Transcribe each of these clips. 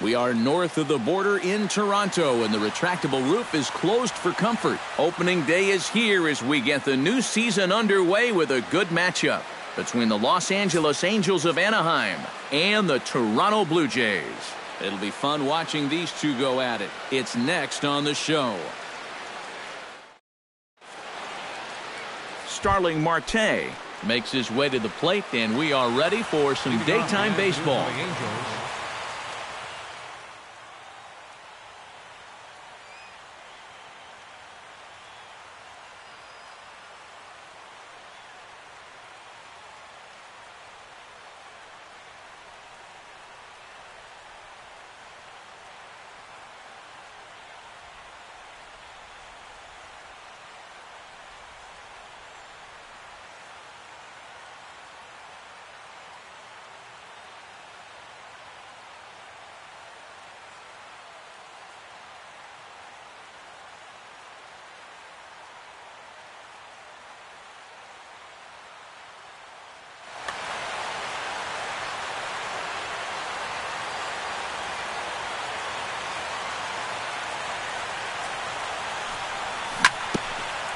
We are north of the border in Toronto, and the retractable roof is closed for comfort. Opening day is here as we get the new season underway with a good matchup between the Los Angeles Angels of Anaheim and the Toronto Blue Jays. It'll be fun watching these two go at it. It's next on the show. Starling Marte makes his way to the plate, and we are ready for some daytime baseball.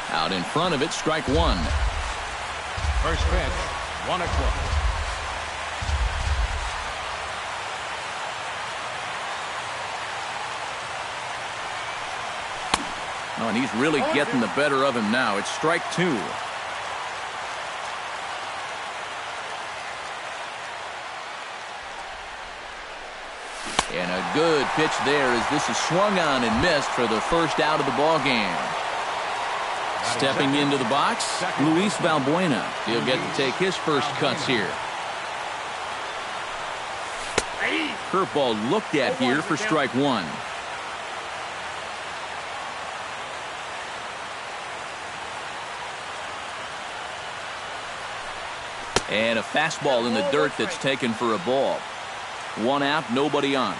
Out in front of it, strike one. First pitch, 1-2. Oh, and he's really getting the better of him now. It's strike two. And a good pitch there as this is swung on and missed for the first out of the ball game. Stepping into the box, Luis Valbuena. He'll get to take his first cuts here. Curveball looked at here for strike one. And a fastball in the dirt that's taken for a ball. One out, nobody on.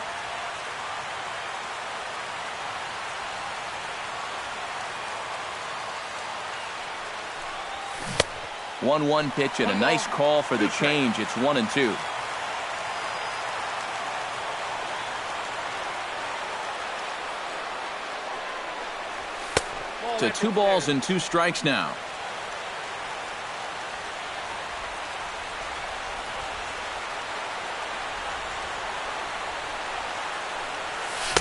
1-1 pitch and a nice call for the change. It's 1-2. To 2 balls and 2 strikes now.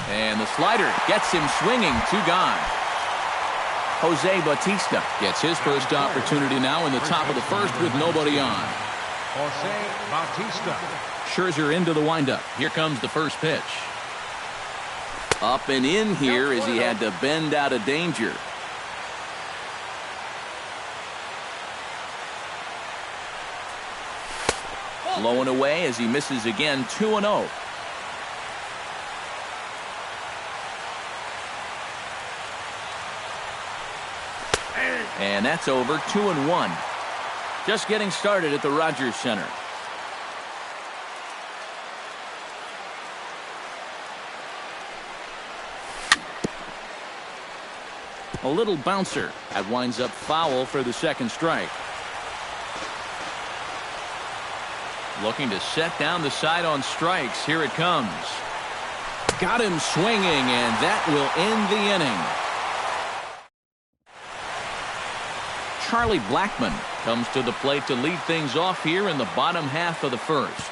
And the slider gets him swinging. 2 gone. Jose Bautista gets his first opportunity now in the top of the first with nobody on. Jose Bautista. Scherzer into the windup. Here comes the first pitch. Up and in here as he had to bend out of danger. Low and away as he misses again. 2-0. And that's over. 2-1. Just getting started at the Rogers Center. A little bouncer. That winds up foul for the second strike. Looking to set down the side on strikes. Here it comes. Got him swinging, and that will end the inning. Charlie Blackmon comes to the plate to lead things off here in the bottom half of the first.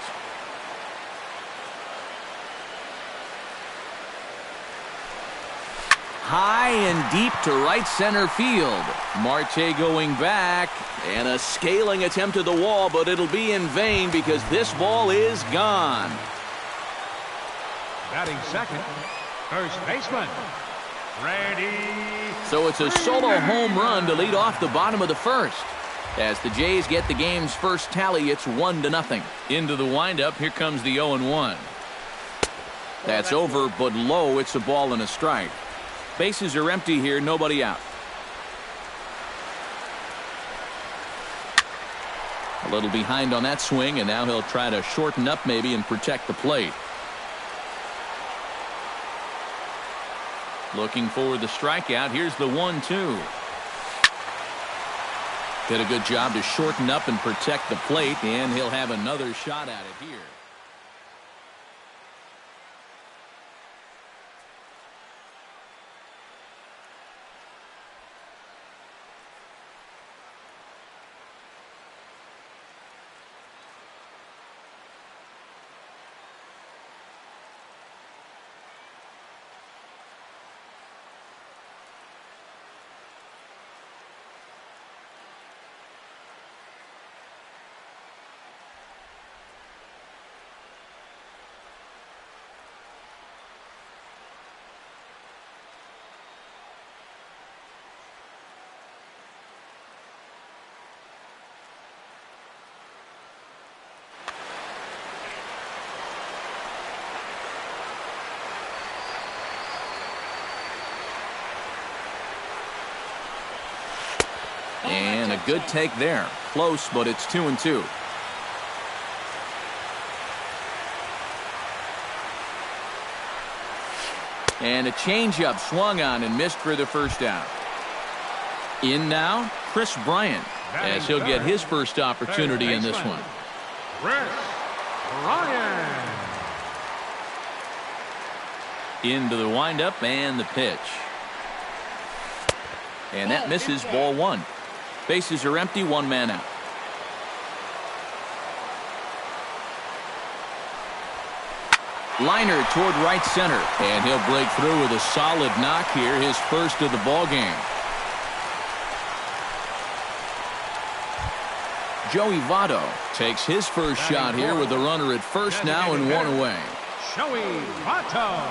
High and deep to right center field. Marte going back, and a scaling attempt at the wall, but it'll be in vain because this ball is gone. Batting second, first baseman, ready. So it's a solo home run to lead off the bottom of the first. As the Jays get the game's first tally, it's 1-0. Into the windup, here comes the 0-1. That's over, but low. It's a ball and a strike. Bases are empty here, nobody out. A little behind on that swing, and now he'll try to shorten up maybe and protect the plate. Looking for the strikeout. Here's the 1-2. Did a good job to shorten up and protect the plate, and he'll have another shot at it here. And a good take there. Close, but it's 2-2. And a changeup swung on and missed for the first out. In now, Chris Bryant, as he'll get his first opportunity in this one. Chris Bryant. Into the windup and the pitch. And that misses, ball one. Bases are empty, one man out. Liner toward right center, and he'll break through with a solid knock here, his first of the ball game. Joey Votto takes his first shot here with the runner at first now and one away. Joey Votto.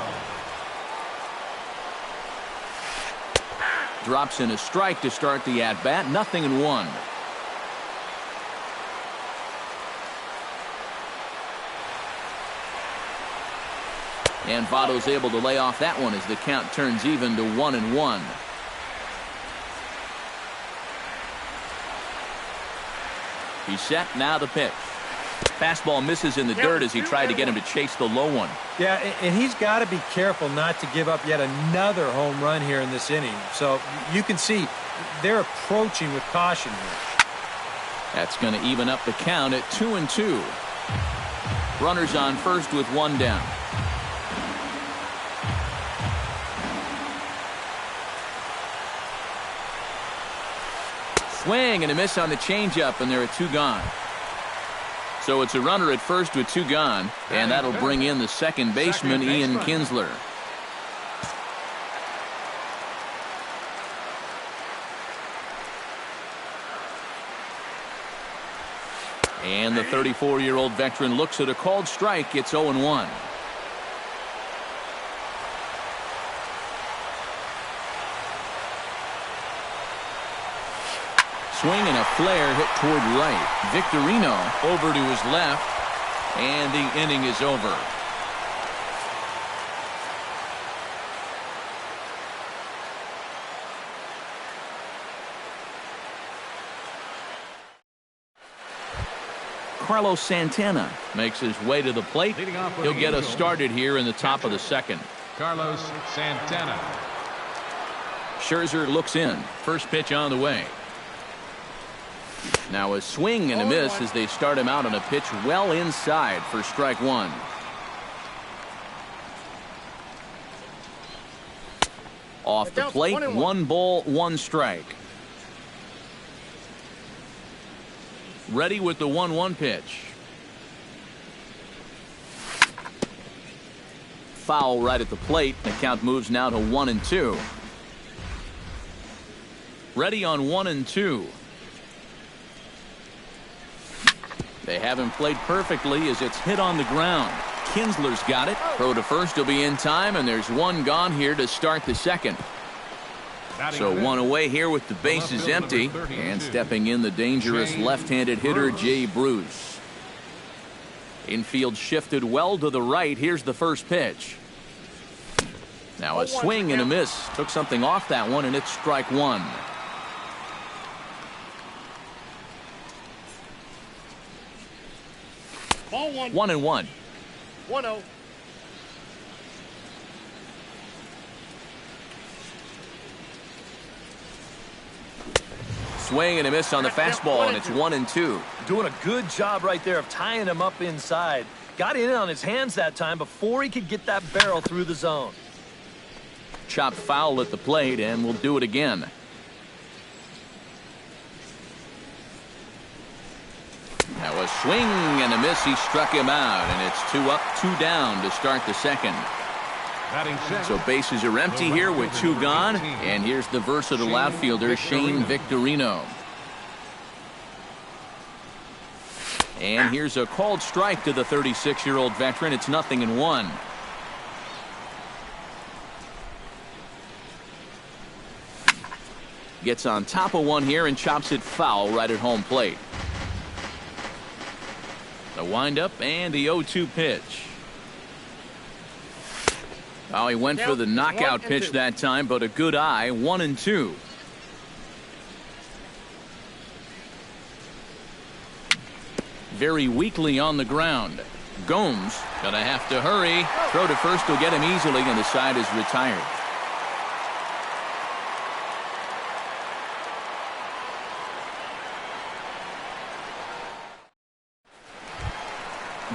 Drops in a strike to start the at-bat, 0-1. And Votto's able to lay off that one as the count turns even to 1-1. He's set, now the pitch. Fastball misses in the dirt as he tried to get him to chase the low one. Yeah, and he's got to be careful not to give up yet another home run here in this inning. So you can see they're approaching with caution here. That's going to even up the count at 2-2. Runners on first with one down. Swing and a miss on the changeup, and there are two gone. So it's a runner at first with two gone, and that'll bring in the second baseman, Ian Kinsler. And the 34-year-old veteran looks at a called strike. It's 0-1. Swing and a flare hit toward right. Victorino over to his left, and the inning is over. Carlos Santana makes his way to the plate. He'll get us started here in the top of the second. Carlos Santana. Scherzer looks in. First pitch on the way. Now a swing and a miss as they start him out on a pitch well inside for strike one. Off the plate, 1 ball, 1 strike. Ready with the 1-1 pitch. Foul right at the plate. The count moves now to 1-2. Ready on 1-2. They have him played perfectly as it's hit on the ground. Kinsler's got it. Throw to first will be in time, and there's one gone here to start the second. So one away here with the bases empty, and stepping in the dangerous left-handed hitter Jay Bruce. Infield shifted well to the right. Here's the first pitch. Now a swing and a miss. Took something off that one, and it's strike one. Ball 1-1. 1-0. Swing and a miss on the fastball, and it's 1-2. Doing a good job right there of tying him up inside. Got in on his hands that time before he could get that barrel through the zone. Chopped foul at the plate, and we'll do it again. Now a swing and a miss. He struck him out, and it's 2 up, 2 down to start the second. So bases are empty here with 2 gone, and here's the versatile outfielder Shane Victorino. And here's a called strike to the 36-year-old veteran. It's 0-1. Gets on top of one here and chops it foul right at home plate. The windup and the 0-2 pitch. Oh, he went for the knockout pitch that time, but a good eye. 1-2. very weakly on the ground. Gomes gonna have to hurry. Throw to first will get him easily, and the side is retired.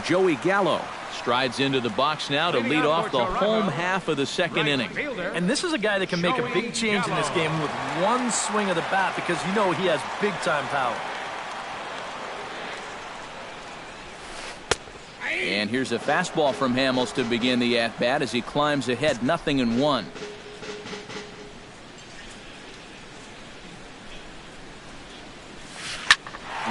Joey Gallo strides into the box now to lead off the home half of the second inning. And this is a guy that can make a big change in this game with one swing of the bat, because you know he has big-time power. And here's a fastball from Hamels to begin the at-bat as he climbs ahead 0-1.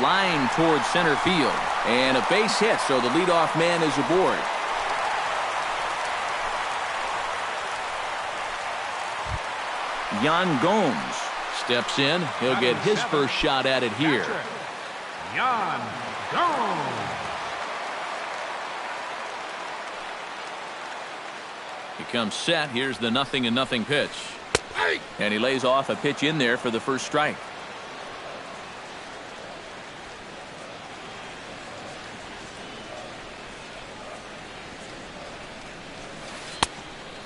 Line towards center field. And a base hit, so the leadoff man is aboard. Yan Gomes steps in. He'll get his first shot at it here. Yan Gomes. He comes set. Here's the 0-0 pitch. And he lays off a pitch in there for the first strike.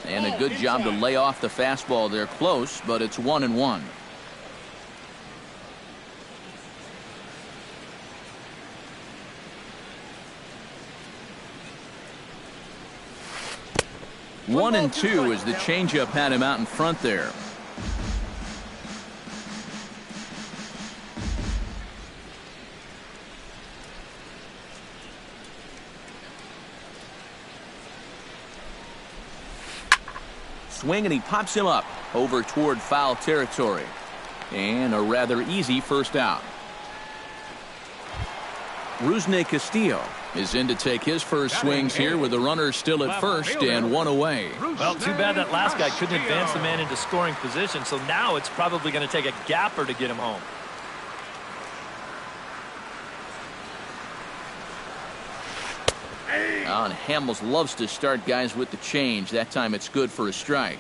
And a good job to lay off the fastball there close, but it's 1-1. One and two as the changeup had him out in front there. Swing, and he pops him up over toward foul territory. And a rather easy first out. Rusney Castillo is in to take his first swings here with the runner still at first and one away. Well, too bad that last guy couldn't advance the man into scoring position, so now it's probably going to take a gapper to get him home. Oh, and Hamels loves to start guys with the change. That time it's good for a strike.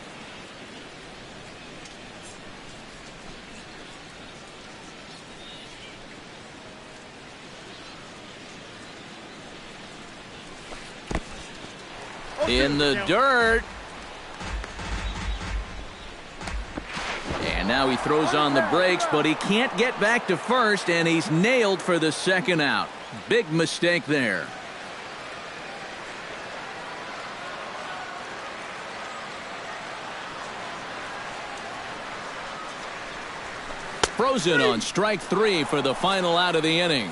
In the dirt. And now he throws on the brakes, but he can't get back to first, and he's nailed for the second out. Big mistake there. Frozen on strike three for the final out of the inning.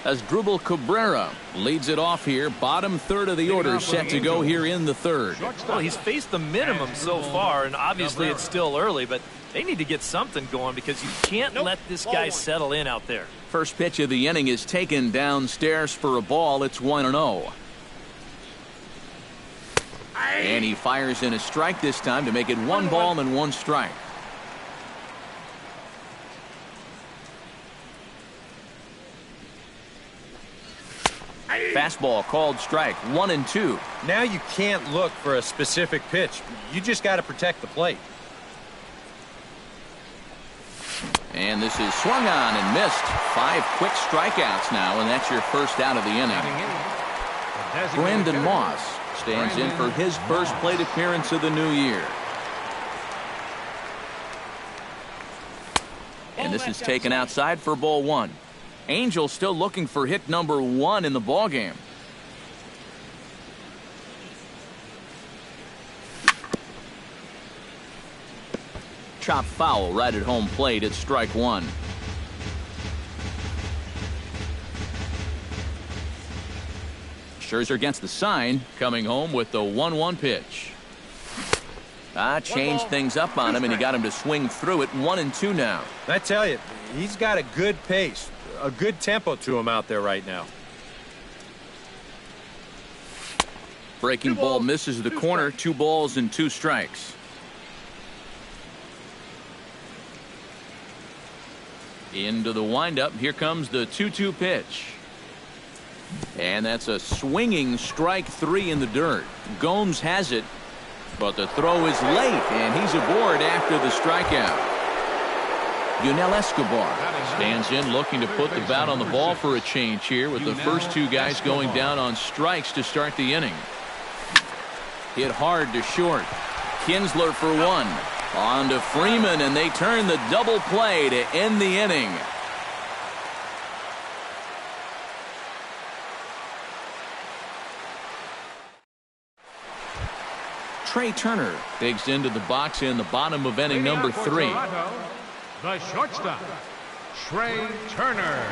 As Drubal Cabrera leads it off here, bottom third of the order set to go here in the third. Well, he's faced the minimum so far, and obviously it's still early, but they need to get something going because you can't let this guy settle in out there. First pitch of the inning is taken downstairs for a ball. It's 1-0. And he fires in a strike this time to make it 1 ball and 1 strike. Fastball called strike, 1-2. Now you can't look for a specific pitch. You just got to protect the plate. And this is swung on and missed. 5 quick strikeouts now, and that's your first out of the inning. Brandon Moss stands in for his first plate appearance of the new year. And this is taken outside for ball 1. Angel still looking for hit number 1 in the ballgame. Chop foul right at home plate. It's strike 1. Scherzer gets the sign, coming home with the 1-1 pitch. Changed things up on him, and he got him to swing through it. 1-2 now. I tell you, he's got a good pace, a good tempo to him out there right now. Breaking ball misses the corner. 2 balls and 2 strikes. Into the windup. Here comes the 2-2 pitch. And that's a swinging strike 3 in the dirt. Gomes has it, but the throw is late, and he's aboard after the strikeout. Yunel Escobar stands in, looking to put the bat on the ball for a change here, with the first two guys going down on strikes to start the inning. Hit hard to short. Kinsler for one. On to Freeman, and they turn the double play to end the inning. Trey Turner digs into the box in the bottom of inning number 3. The shortstop, Trey Turner.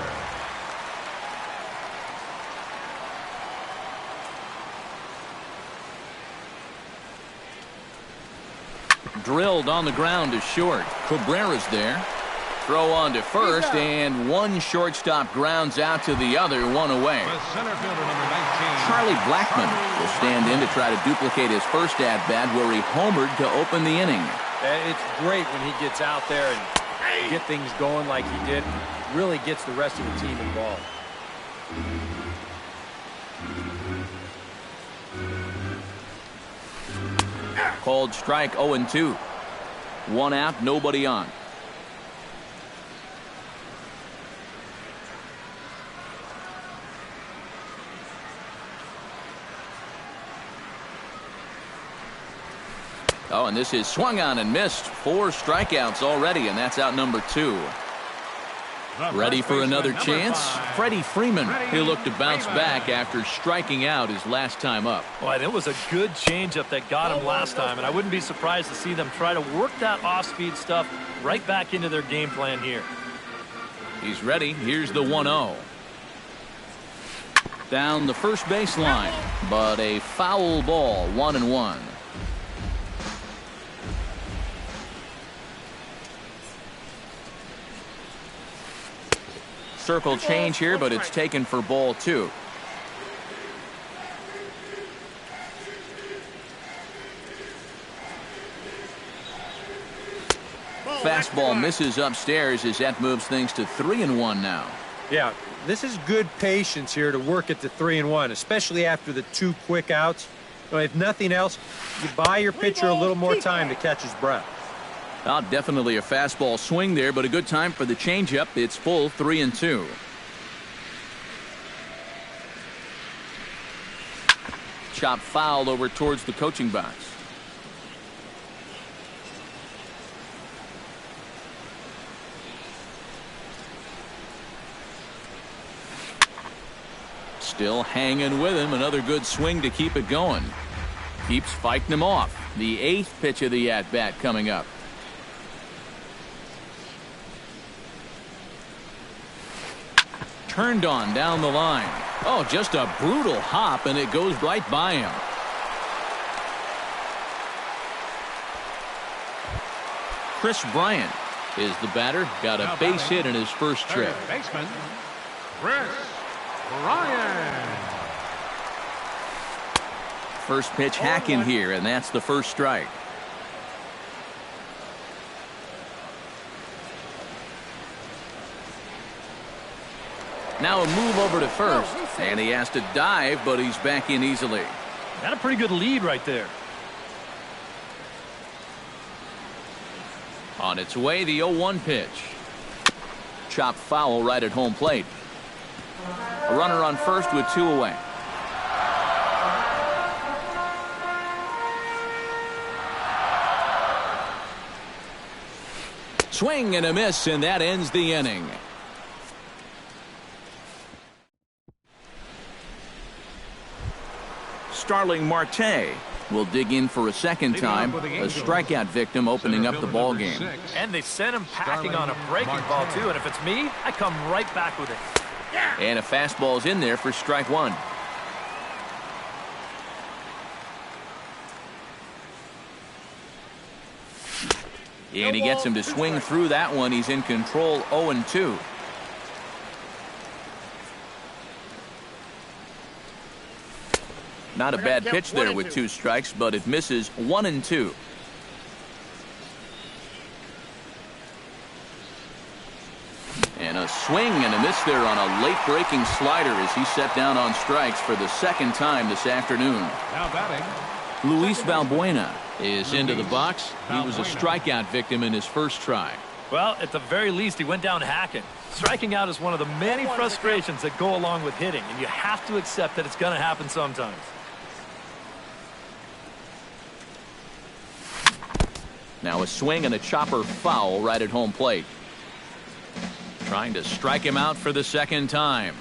Drilled on the ground to short. Cabrera's there. Throw on to first, and one shortstop grounds out to the other, one away. The center fielder, number 19. Charlie Blackmon will stand in to try to duplicate his first at-bat, where he homered to open the inning. It's great when he gets out there and get things going like he did. Really gets the rest of the team involved. Called strike 0-2. One out, nobody on. Oh, and this is swung on and missed. 4 strikeouts already, and that's out number 2. Ready for another chance? Freddie Freeman. He'll look to bounce back after striking out his last time up. Boy, that was a good changeup that got him last time, and I wouldn't be surprised to see them try to work that off-speed stuff right back into their game plan here. He's ready. Here's the 1-0. Down the first baseline, but a foul ball, 1-1. Circle change here, but it's taken for ball 2. Fastball misses upstairs as that moves things to 3-1 now. Yeah, this is good patience here to work it to 3-1, especially after the 2 quick outs. If nothing else, you buy your pitcher a little more time to catch his breath. Definitely a fastball swing there, but a good time for the changeup. It's full 3-2. Chop foul over towards the coaching box. Still hanging with him. Another good swing to keep it going. Keeps fighting him off. The 8th pitch of the at-bat coming up. Turned on down the line. Oh, just a brutal hop, and it goes right by him. Chris Bryant is the batter. Got a base hit in his first trip. Baseman, Chris Bryant. First pitch hacking here, and that's the first strike. Now a move over to first, and he has to dive, but he's back in easily. Got a pretty good lead right there. On its way, the 0-1 pitch. Chopped foul right at home plate. A runner on first with 2 away. Swing and a miss, and that ends the inning. Starling Marte will dig in for a second time. A strikeout victim opening up the ball game. And they sent him packing on a breaking ball, too. And if it's me, I come right back with it. And a fastball's in there for strike 1. And he gets him to swing through that one. He's in control, 0-2. Not a bad pitch there with 2 strikes, but it misses 1-2. And a swing and a miss there on a late breaking slider as he set down on strikes for the second time this afternoon. Now batting, Luis Valbuena is into the box. He was a strikeout victim in his first try. Well, at the very least, he went down hacking. Striking out is one of the many frustrations that go along with hitting, and you have to accept that it's going to happen sometimes. Now a swing and a chopper foul right at home plate. Trying to strike him out for the second time.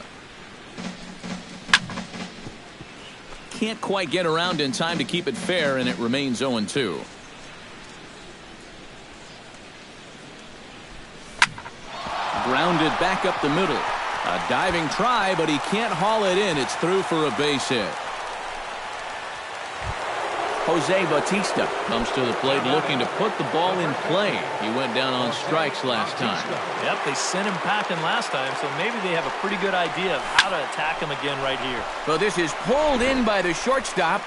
Can't quite get around in time to keep it fair, and it remains 0-2. Grounded back up the middle. A diving try, but he can't haul it in. It's through for a base hit. Jose Bautista comes to the plate looking to put the ball in play. He went down on strikes last time. Yep, they sent him packing last time, so maybe they have a pretty good idea of how to attack him again right here. So this is pulled in by the shortstop.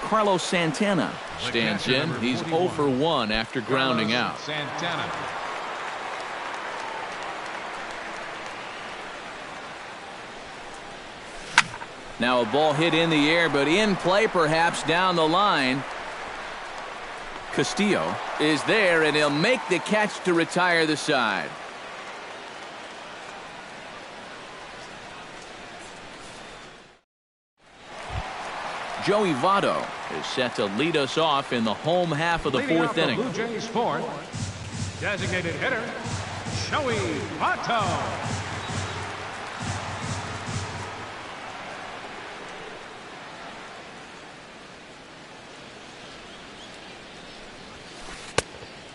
Carlos Santana stands in. He's 0 for 1 after grounding out. Santana. Now a ball hit in the air, but in play perhaps down the line. Castillo is there, and he'll make the catch to retire the side. Joey Votto is set to lead us off in the home half of the fourth inning. Blue Jays fourth, designated hitter, Joey Votto.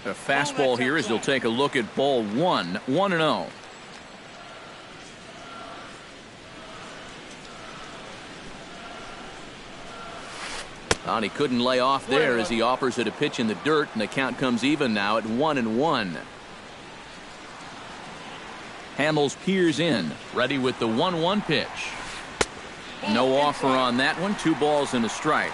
A fastball here as he'll take a look at ball 1, 1-0. And he couldn't lay off there as he offers it a pitch in the dirt, and the count comes even now at 1-1. Hamels peers in, ready with the 1-1 pitch. No offer on that one. 2 balls and a strike.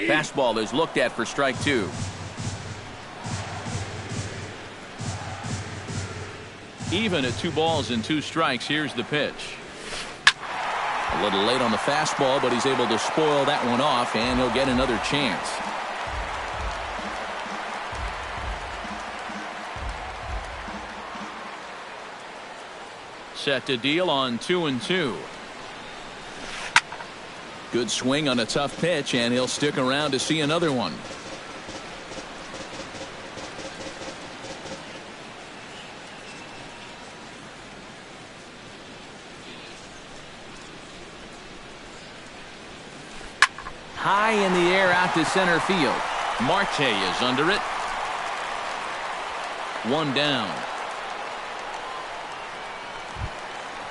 Fastball is looked at for strike 2. Even at 2 balls and 2 strikes. Here's the pitch. A little late on the fastball, but he's able to spoil that one off, and he'll get another chance. Set to deal on 2-2. Good swing on a tough pitch, and he'll stick around to see another one. High in the air out to center field. Marte is under it. 1 down.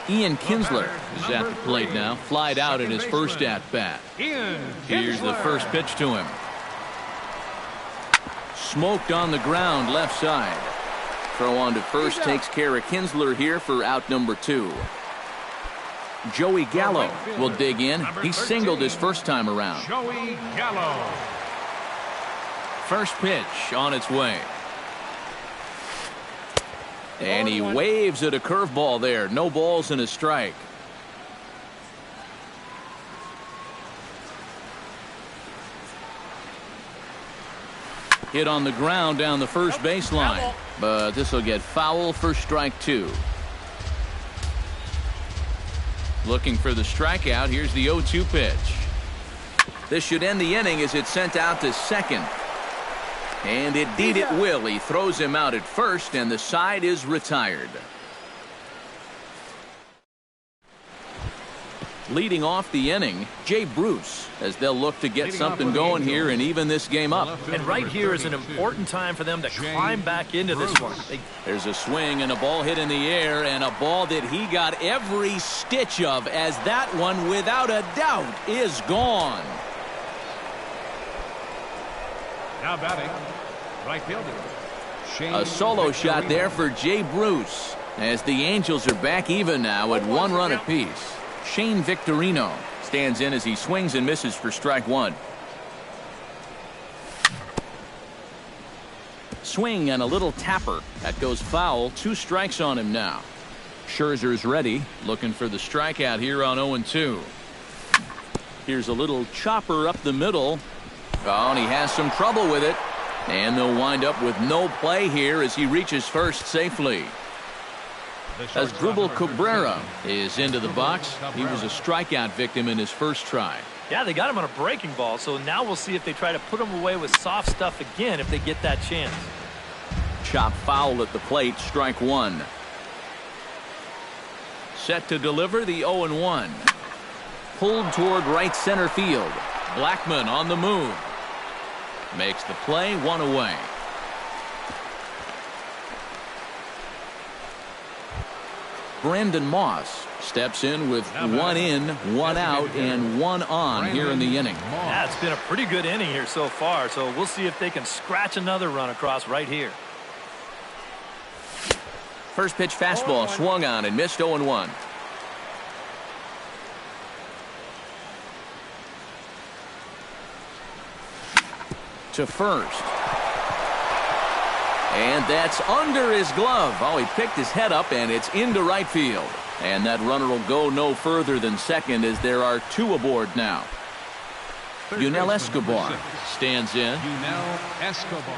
Ian Kinsler is at the plate now. Flied out in his first at-bat. Here's the first pitch to him. Smoked on the ground left side. Throw on to first takes care of Kinsler here for out number 2. Joey Gallo will dig in. He singled his first time around. Joey Gallo. First pitch on its way. And he waves at a curveball there. No balls and a strike. Hit on the ground down the first baseline. But this will get foul for strike 2. Looking for the strikeout. Here's the 0-2 pitch. This should end the inning as it's sent out to second. And indeed it will. He throws him out at first, and the side is retired. Leading off the inning, Jay Bruce, as they'll look to get something going here and even this game up. And right here is an important time for them to climb back into this one. There's a swing and a ball hit in the air, and a ball that he got every stitch of, as that one, without a doubt, is gone. Now batting, right fielder. A solo shot there for Jay Bruce, as the Angels are back even now at 1 run apiece. Shane Victorino stands in as he swings and misses for strike 1. Swing and a little tapper. That goes foul. 2 strikes on him now. Scherzer's ready, looking for the strikeout here on 0-2. Here's a little chopper up the middle. Oh, and he has some trouble with it. And they'll wind up with no play here as he reaches first safely. As Drupal Cabrera is into the box, he was a strikeout victim in his first try. Yeah, they got him on a breaking ball, so now we'll see if they try to put him away with soft stuff again if they get that chance. Chop foul at the plate, strike one. Set to deliver the 0-1. Pulled toward right center field. Blackman on the move. Makes the play, one away. Brandon Moss steps in with one in, one out, and one on here in the inning. Yeah, it's been a pretty good inning here so far, so we'll see if they can scratch another run across right here. First pitch fastball swung on and missed. 0-1. To first. And that's under his glove. Oh, he picked his head up, and it's into right field. And that runner will go no further than second as there are two aboard now. Yunel Escobar stands in. Yunel Escobar.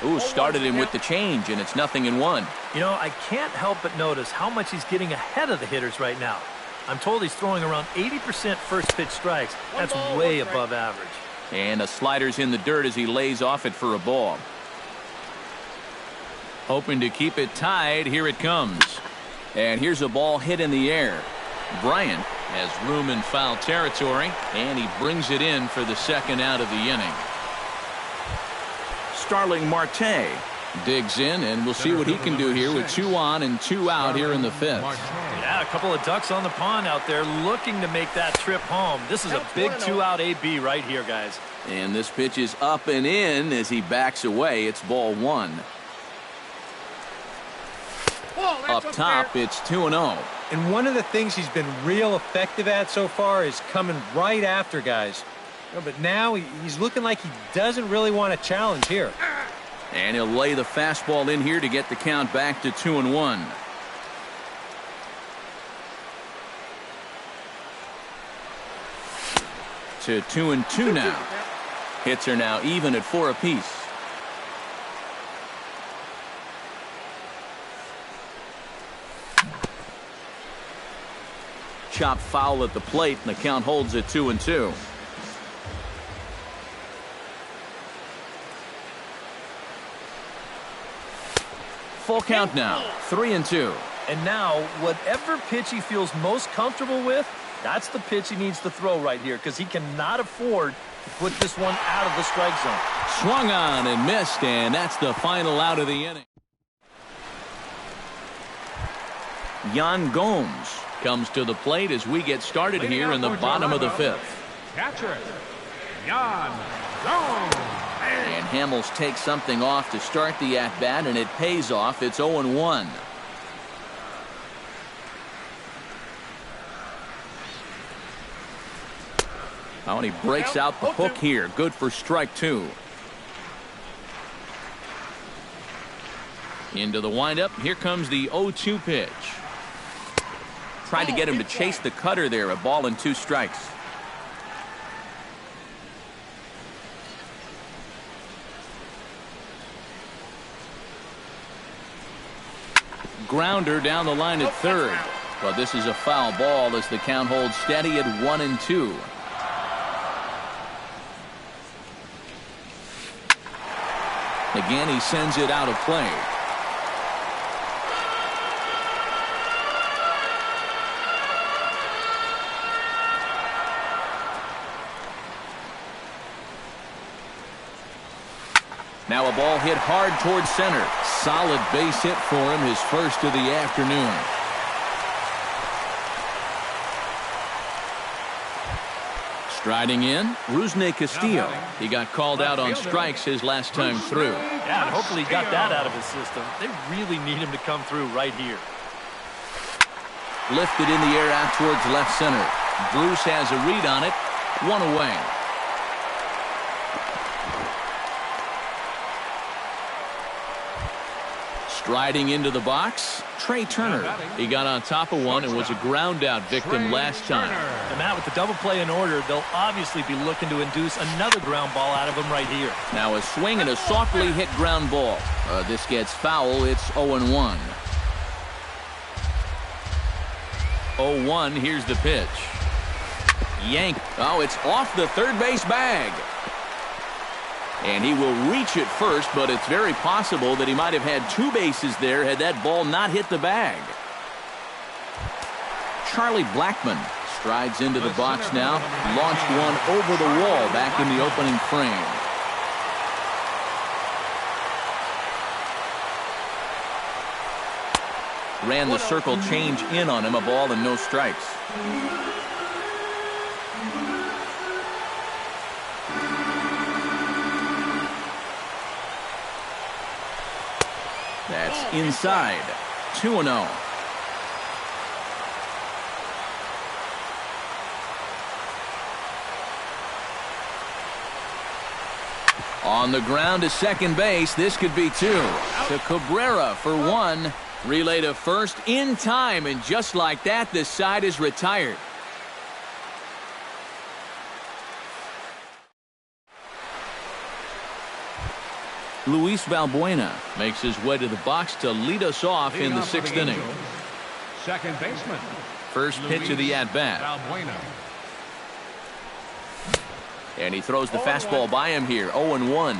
Ooh, started him with the change, and it's 0-1. You know, I can't help but notice how much he's getting ahead of the hitters right now. I'm told he's throwing around 80% first pitch strikes. That's way above average. And a slider's in the dirt as he lays off it for a ball. Hoping to keep it tied. Here it comes. And here's a ball hit in the air. Bryant has room in foul territory, and he brings it in for the second out of the inning. Starling Marte digs in, and we'll see what he can do here with 2 on and 2 out here in the fifth. Yeah, a couple of ducks on the pond out there looking to make that trip home. This is a big 2-out AB right here, guys. And this pitch is up and in as he backs away. It's ball 1. Up top, it's 2-0. And one of the things he's been real effective at so far is coming right after guys. But now he's looking like he doesn't really want to challenge here. And he'll lay the fastball in here to get the count back to 2-1. To 2-2 now. Hits are now even at 4 apiece. Chop foul at the plate, and the count holds at 2-2. Full count now, 3-2. And now, whatever pitch he feels most comfortable with, that's the pitch he needs to throw right here, because he cannot afford to put this one out of the strike zone. Swung on and missed, and that's the final out of the inning. Yan Gomes comes to the plate as we get started here in the bottom of the fifth. Catcher, Yan Gomes. And Hamels takes something off to start the at-bat, and it pays off. It's 0-1. Oh, and he breaks out the hook here. Good for strike 2. Into the windup. Here comes the 0-2 pitch. Tried to get him to chase the cutter there. A ball and 2 strikes. Grounder down the line at third. But this is a foul ball as the count holds steady at 1-2. Again, he sends it out of play. Now a ball hit hard towards center. Solid base hit for him, his first of the afternoon. Striding in, Rusney Castillo. He got called out on strikes his last time through. Yeah, and hopefully he got that out of his system. They really need him to come through right here. Lifted in the air out towards left center. Bruce has a read on it. One away. Striding into the box, Trey Turner. He got on top of one and was a ground out victim last time. And Matt, with the double play in order, they'll obviously be looking to induce another ground ball out of him right here. Now a swing and a softly hit ground ball. This gets foul. It's 0-1. 0-1. Here's the pitch. Yanked. Oh, it's off the third base bag. And he will reach it first, but it's very possible that he might have had two bases there had that ball not hit the bag. Charlie Blackmon strides into the box now. Launched one over the wall back in the opening frame. Ran the circle change in on him. A ball and no strikes. That's inside. 2-0. On the ground to second base. This could be two. To Cabrera for one. Relay to first in time, and just like that, this side is retired. Luis Valbuena makes his way to the box to lead us off in the sixth inning. Second baseman. First pitch of the at-bat. And he throws the fastball by him here. 0-1.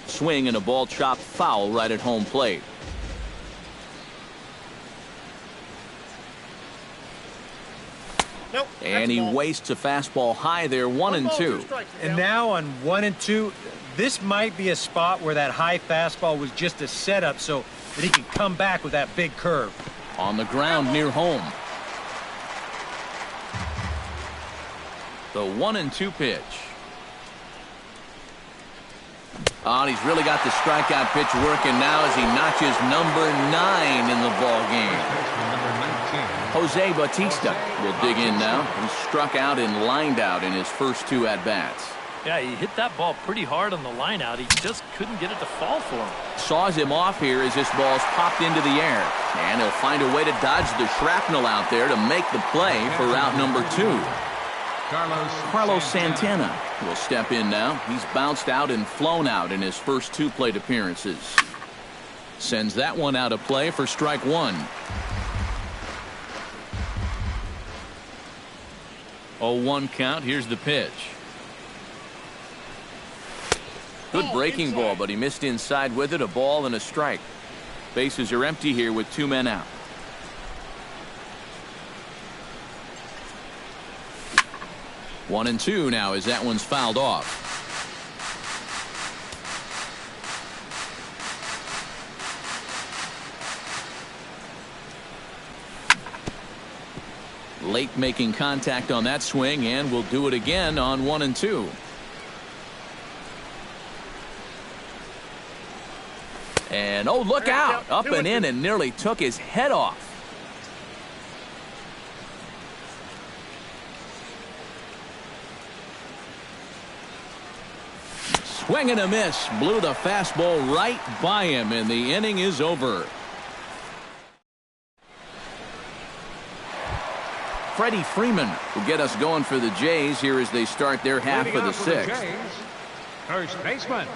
Swing and a ball chopped foul right at home plate. Nope, and he wastes a fastball high there. 1-2. And now on 1-2, this might be a spot where that high fastball was just a setup so that he can come back with that big curve. On the ground near home. The 1-2 pitch. Oh, and he's really got the strikeout pitch working now as he notches number 9 in the ball game. Jose Bautista will dig in now. He struck out and lined out in his first two at-bats. Yeah, he hit that ball pretty hard on the line out. He just couldn't get it to fall for him. Saws him off here as this ball's popped into the air. And he'll find a way to dodge the shrapnel out there to make the play for out number 2. Carlos Santana will step in now. He's bounced out and flown out in his first 2 plate appearances. Sends that one out of play for strike 1. 0-1 count. Here's the pitch. Good breaking ball, but he missed inside with it. A ball and a strike. Bases are empty here with 2 men out. One and 2 now as that one's fouled off. Late making contact on that swing, and will do it again on 1 and 2. And oh, look out! Up and in and nearly took his head off. Swing and a miss. Blew the fastball right by him, and the inning is over. Freddie Freeman will get us going for the Jays here as they start their half of the 6th. First baseman.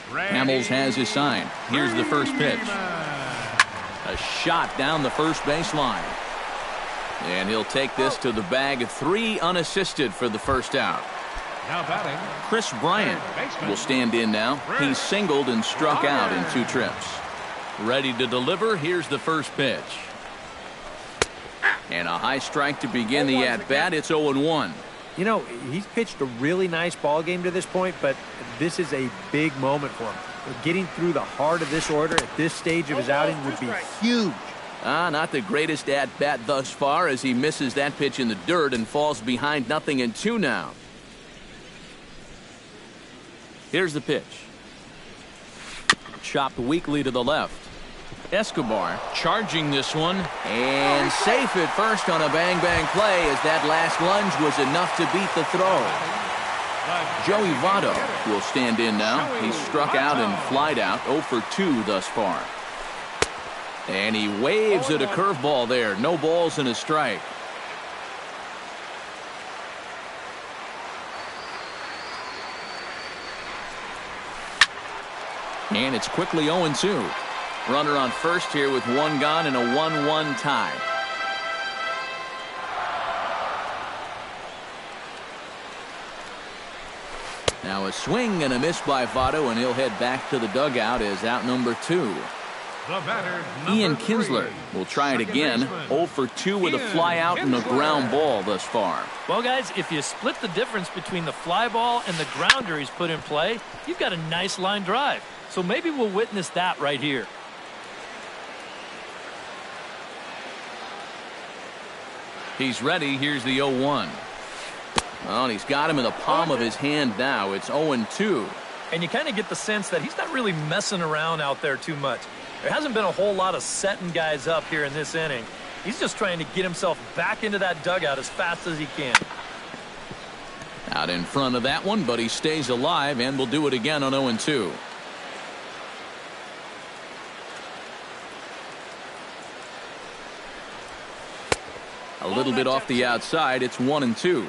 Hamels has his sign. Here's the first pitch. A shot down the first baseline. And he'll take this to the bag. 3 unassisted for the first out. Now batting. Chris Bryant will stand in now. He's singled and struck out in 2 trips. Ready to deliver. Here's the first pitch. And a high strike to begin the at-bat. It's 0-1. You know, he's pitched a really nice ball game to this point, but this is a big moment for him. Getting through the heart of this order at this stage of his outing would be huge. Not the greatest at-bat thus far as he misses that pitch in the dirt and falls behind 0-2 now. Here's the pitch. Chopped weakly to the left. Escobar charging this one, and safe at first on a bang-bang play as that last lunge was enough to beat the throw. Joey Votto will stand in now. He's struck out and flied out, 0 for 2 thus far. And he waves at a curveball there. No balls and a strike. And it's quickly 0-2. Runner on first here with one gone and a 1-1 tie. Now a swing and a miss by Votto, and he'll head back to the dugout as out number 2. The batter, Ian number 3. Kinsler will try it again. Baseman, 0 for 2 with a fly out and a ground ball thus far. Well, guys, if you split the difference between the fly ball and the grounder he's put in play, you've got a nice line drive. So maybe we'll witness that right here. He's ready. Here's the 0-1. Well, and he's got him in the palm of his hand now. It's 0-2. And you kind of get the sense that he's not really messing around out there too much. There hasn't been a whole lot of setting guys up here in this inning. He's just trying to get himself back into that dugout as fast as he can. Out in front of that one, but he stays alive and will do it again on 0-2. A little bit off the outside. It's 1-2.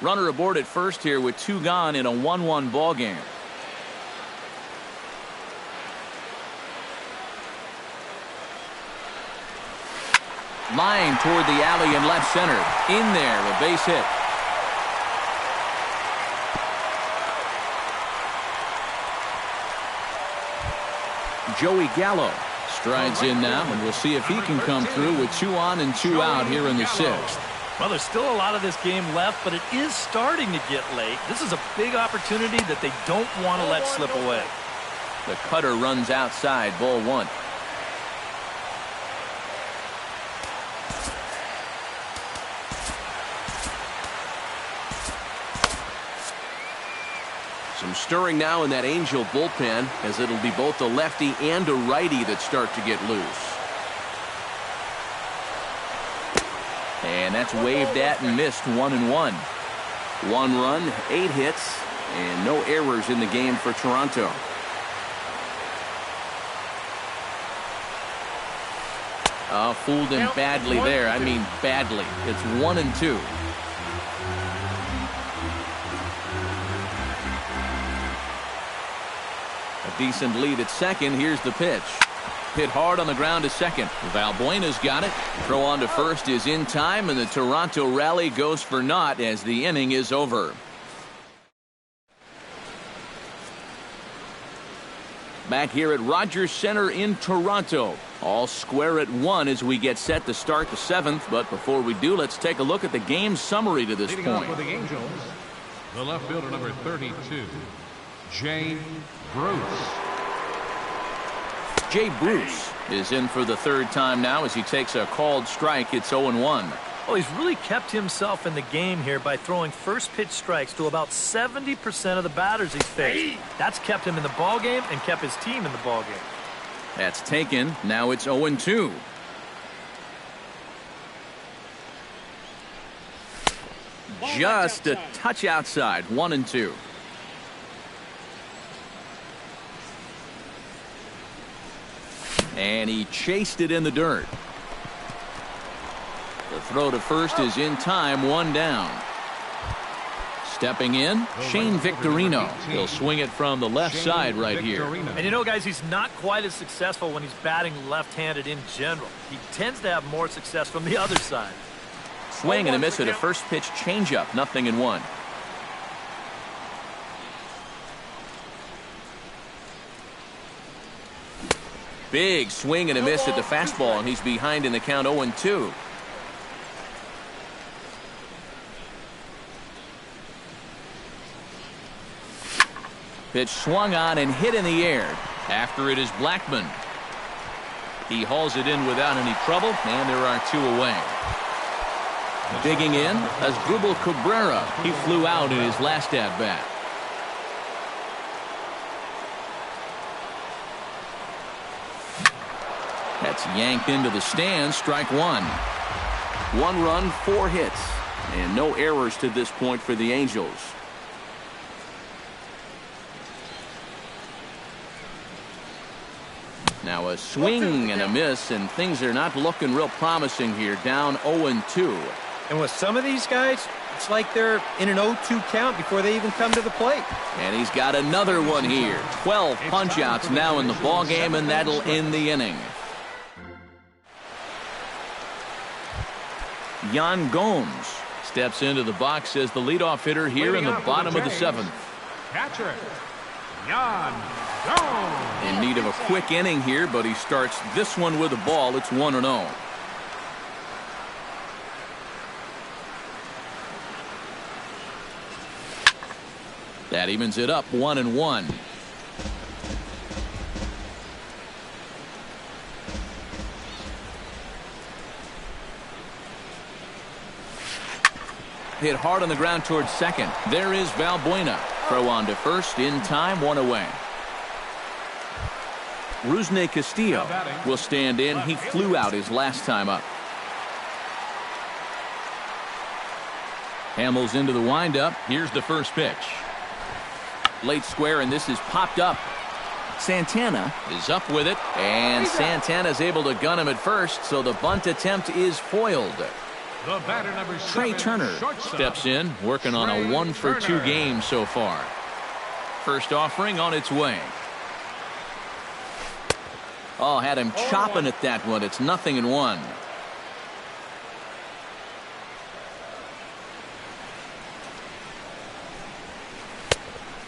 Runner aboard at first here with 2 gone in a 1-1 ball game. Line toward the alley in left center. In there, a base hit. Joey Gallo strides in now, and we'll see if he can come through with 2 on and 2 out here in the 6th. Well, there's still a lot of this game left, but it is starting to get late. This is a big opportunity that they don't want to let slip away. The cutter runs outside, ball 1. Some stirring now in that Angel bullpen, as it'll be both a lefty and a righty that start to get loose. And that's waved at and missed, 1-1. 1 run, 8 hits, and no errors in the game for Toronto. Fooled him badly there. I mean badly. It's 1-2. A decent lead at second. Here's the pitch. Hit hard on the ground to second. Valbuena's got it. Throw on to first is in time, and the Toronto rally goes for naught as the inning is over. Back here at Rogers Center in Toronto. All square at 1 as we get set to start the 7th. But before we do, let's take a look at the game summary to this Leading off point. for the Angels, the left fielder number 32, Jay Bruce. Jay Bruce is in for the 3rd time now as he takes a called strike. It's 0-1. Well, he's really kept himself in the game here by throwing first pitch strikes to about 70% of the batters he's faced. That's kept him in the ball game and kept his team in the ball game. That's taken. Now it's 0-2. Just a touch outside. 1-2. And he chased it in the dirt. The throw to first is in time, 1 down. Stepping in, Shane Victorino. He'll swing it from the left side right here. And you know, guys, he's not quite as successful when he's batting left-handed in general. He tends to have more success from the other side. Swing and a miss at a first pitch changeup, 0-1. Big swing and a miss at the fastball, and he's behind in the count, 0-2. Pitch swung on and hit in the air. After it is Blackman. He hauls it in without any trouble, and there are 2 away. Digging in, Asdrubal Cabrera. He flew out in his last at-bat. That's yanked into the stands, strike one. 1 run, 4 hits, and no errors to this point for the Angels. Now a swing and a miss, and things are not looking real promising here, down 0-2. And with some of these guys, it's like they're in an 0-2 count before they even come to the plate. And he's got another one here. 12 punch-outs now in the ball game, and that'll end the inning. Yan Gomes steps into the box as the leadoff hitter here in the bottom of the 7th. Catcher, Yan Gomes. In need of a quick inning here, but he starts this one with a ball. It's 1-0. That evens it up 1-1. Hit hard on the ground towards second. There is Valbuena. Throw on to first in time, 1 away. Rusney Castillo will stand in. He flew out his last time up. Hamels into the windup. Here's the first pitch. Late square, and this is popped up. Santana is up with it, and Santana's able to gun him at first, so the bunt attempt is foiled. The batter, number 7, Trey Turner steps in, working on a 1-for-2 game so far. First offering on its way. Oh, had him chopping at that one. It's 0-1.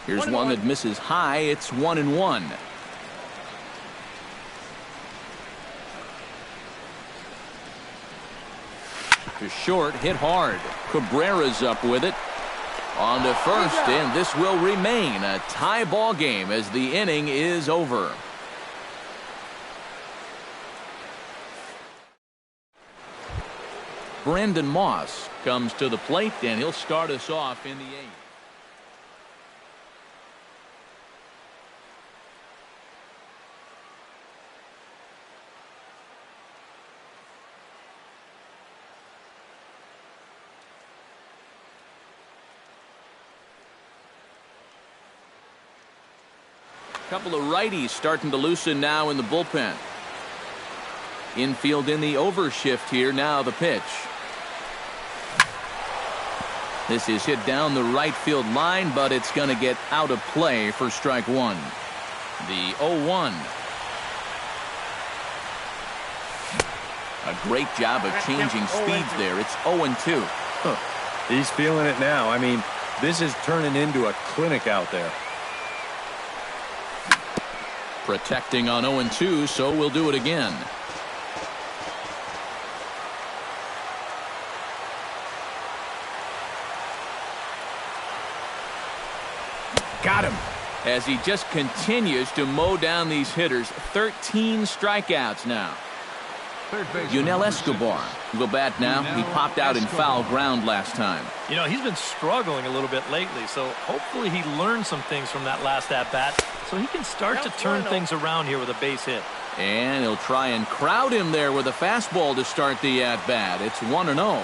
Here's one that misses high. It's 1-1. To short, hit hard. Cabrera's up with it. On to first, and this will remain a tie ball game as the inning is over. Brandon Moss comes to the plate, and he'll start us off in the 8th. Couple of righties starting to loosen now in the bullpen. Infield in the overshift here. Now the pitch. This is hit down the right field line, but it's going to get out of play for strike one. The 0-1. A great job of changing speeds there. It's 0-2. He's feeling it now. I mean, this is turning into a clinic out there. Protecting on 0-2, so we'll do it again. Got him. As he just continues to mow down these hitters. 13 strikeouts now. Yunel Escobar will bat now. He popped out in foul ground last time. You know, he's been struggling a little bit lately, so hopefully he learned some things from that last at-bat so he can start to turn things around here with a base hit. And he'll try and crowd him there with a fastball to start the at-bat. It's 1-0.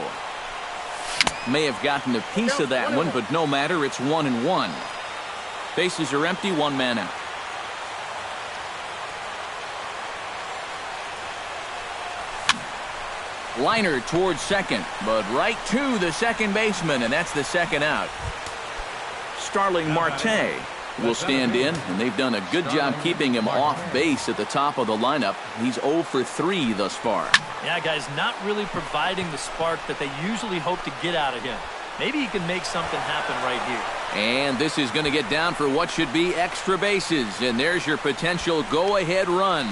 May have gotten a piece of that one, but no matter. It's 1-1. Bases are empty, 1 man out. Liner towards second, but right to the second baseman, and that's the second out. Starling Marte will stand in, and they've done a good job keeping him off base at the top of the lineup. He's 0 for 3 thus far. Yeah, guys, not really providing the spark that they usually hope to get out of him. Maybe he can make something happen right here. And this is going to get down for what should be extra bases, and there's your potential go-ahead run.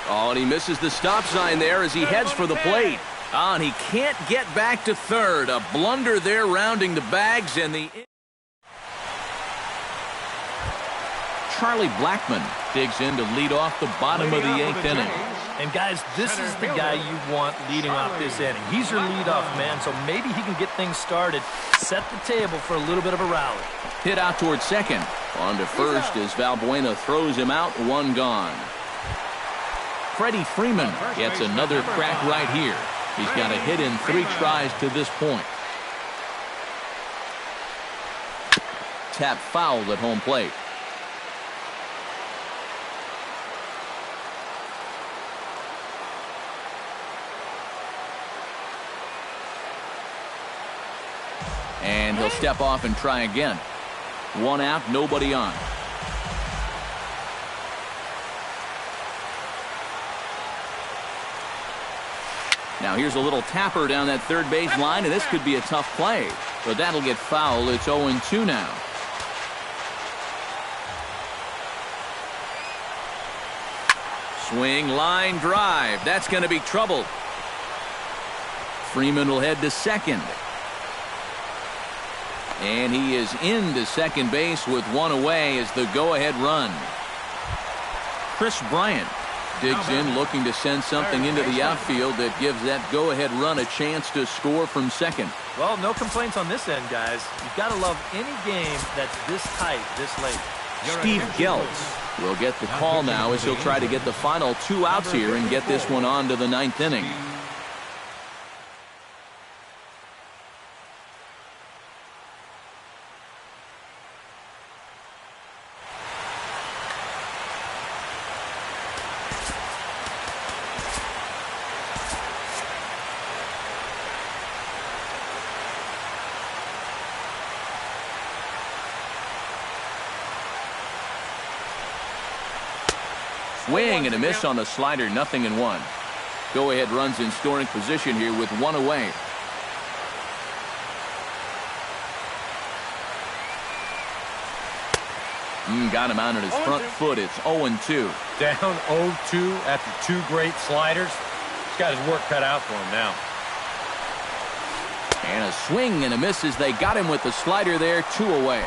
Oh, and he misses the stop sign there as he heads for the plate. Oh, and he can't get back to third. A blunder there rounding the bags, and the Charlie Blackmon digs in to lead off the bottom of the 8th inning. And guys, this is the guy you want leading off this inning. He's your leadoff man, so maybe he can get things started, set the table for a little bit of a rally. Hit out towards second. On to first as Valbuena throws him out, 1 gone. Freddie Freeman gets another crack right here. He's got a hit in 3 tries to this point. Tap foul at home plate. And he'll step off and try again. 1 out, nobody on. Now here's a little tapper down that third base line, and this could be a tough play. But that'll get fouled. It's 0-2 now. Swing, line drive. That's going to be trouble. Freeman will head to second. And he is into second base with 1 away as the go-ahead run. Chris Bryant digs in, looking to send something into the outfield that gives that go-ahead run a chance to score from second. Well, no complaints on this end, guys. You've got to love any game that's this tight, this late. Steve Geltz will get the call now as he'll try to get the final 2 outs here and get this one on to the 9th inning. Swing and a miss on the slider, 0-1. Go-ahead runs in scoring position here with 1 away. Got him out on his front foot. It's 0-2. Down 0-2 after 2 great sliders. He's got his work cut out for him now. And a swing and a miss as they got him with the slider there, 2 away.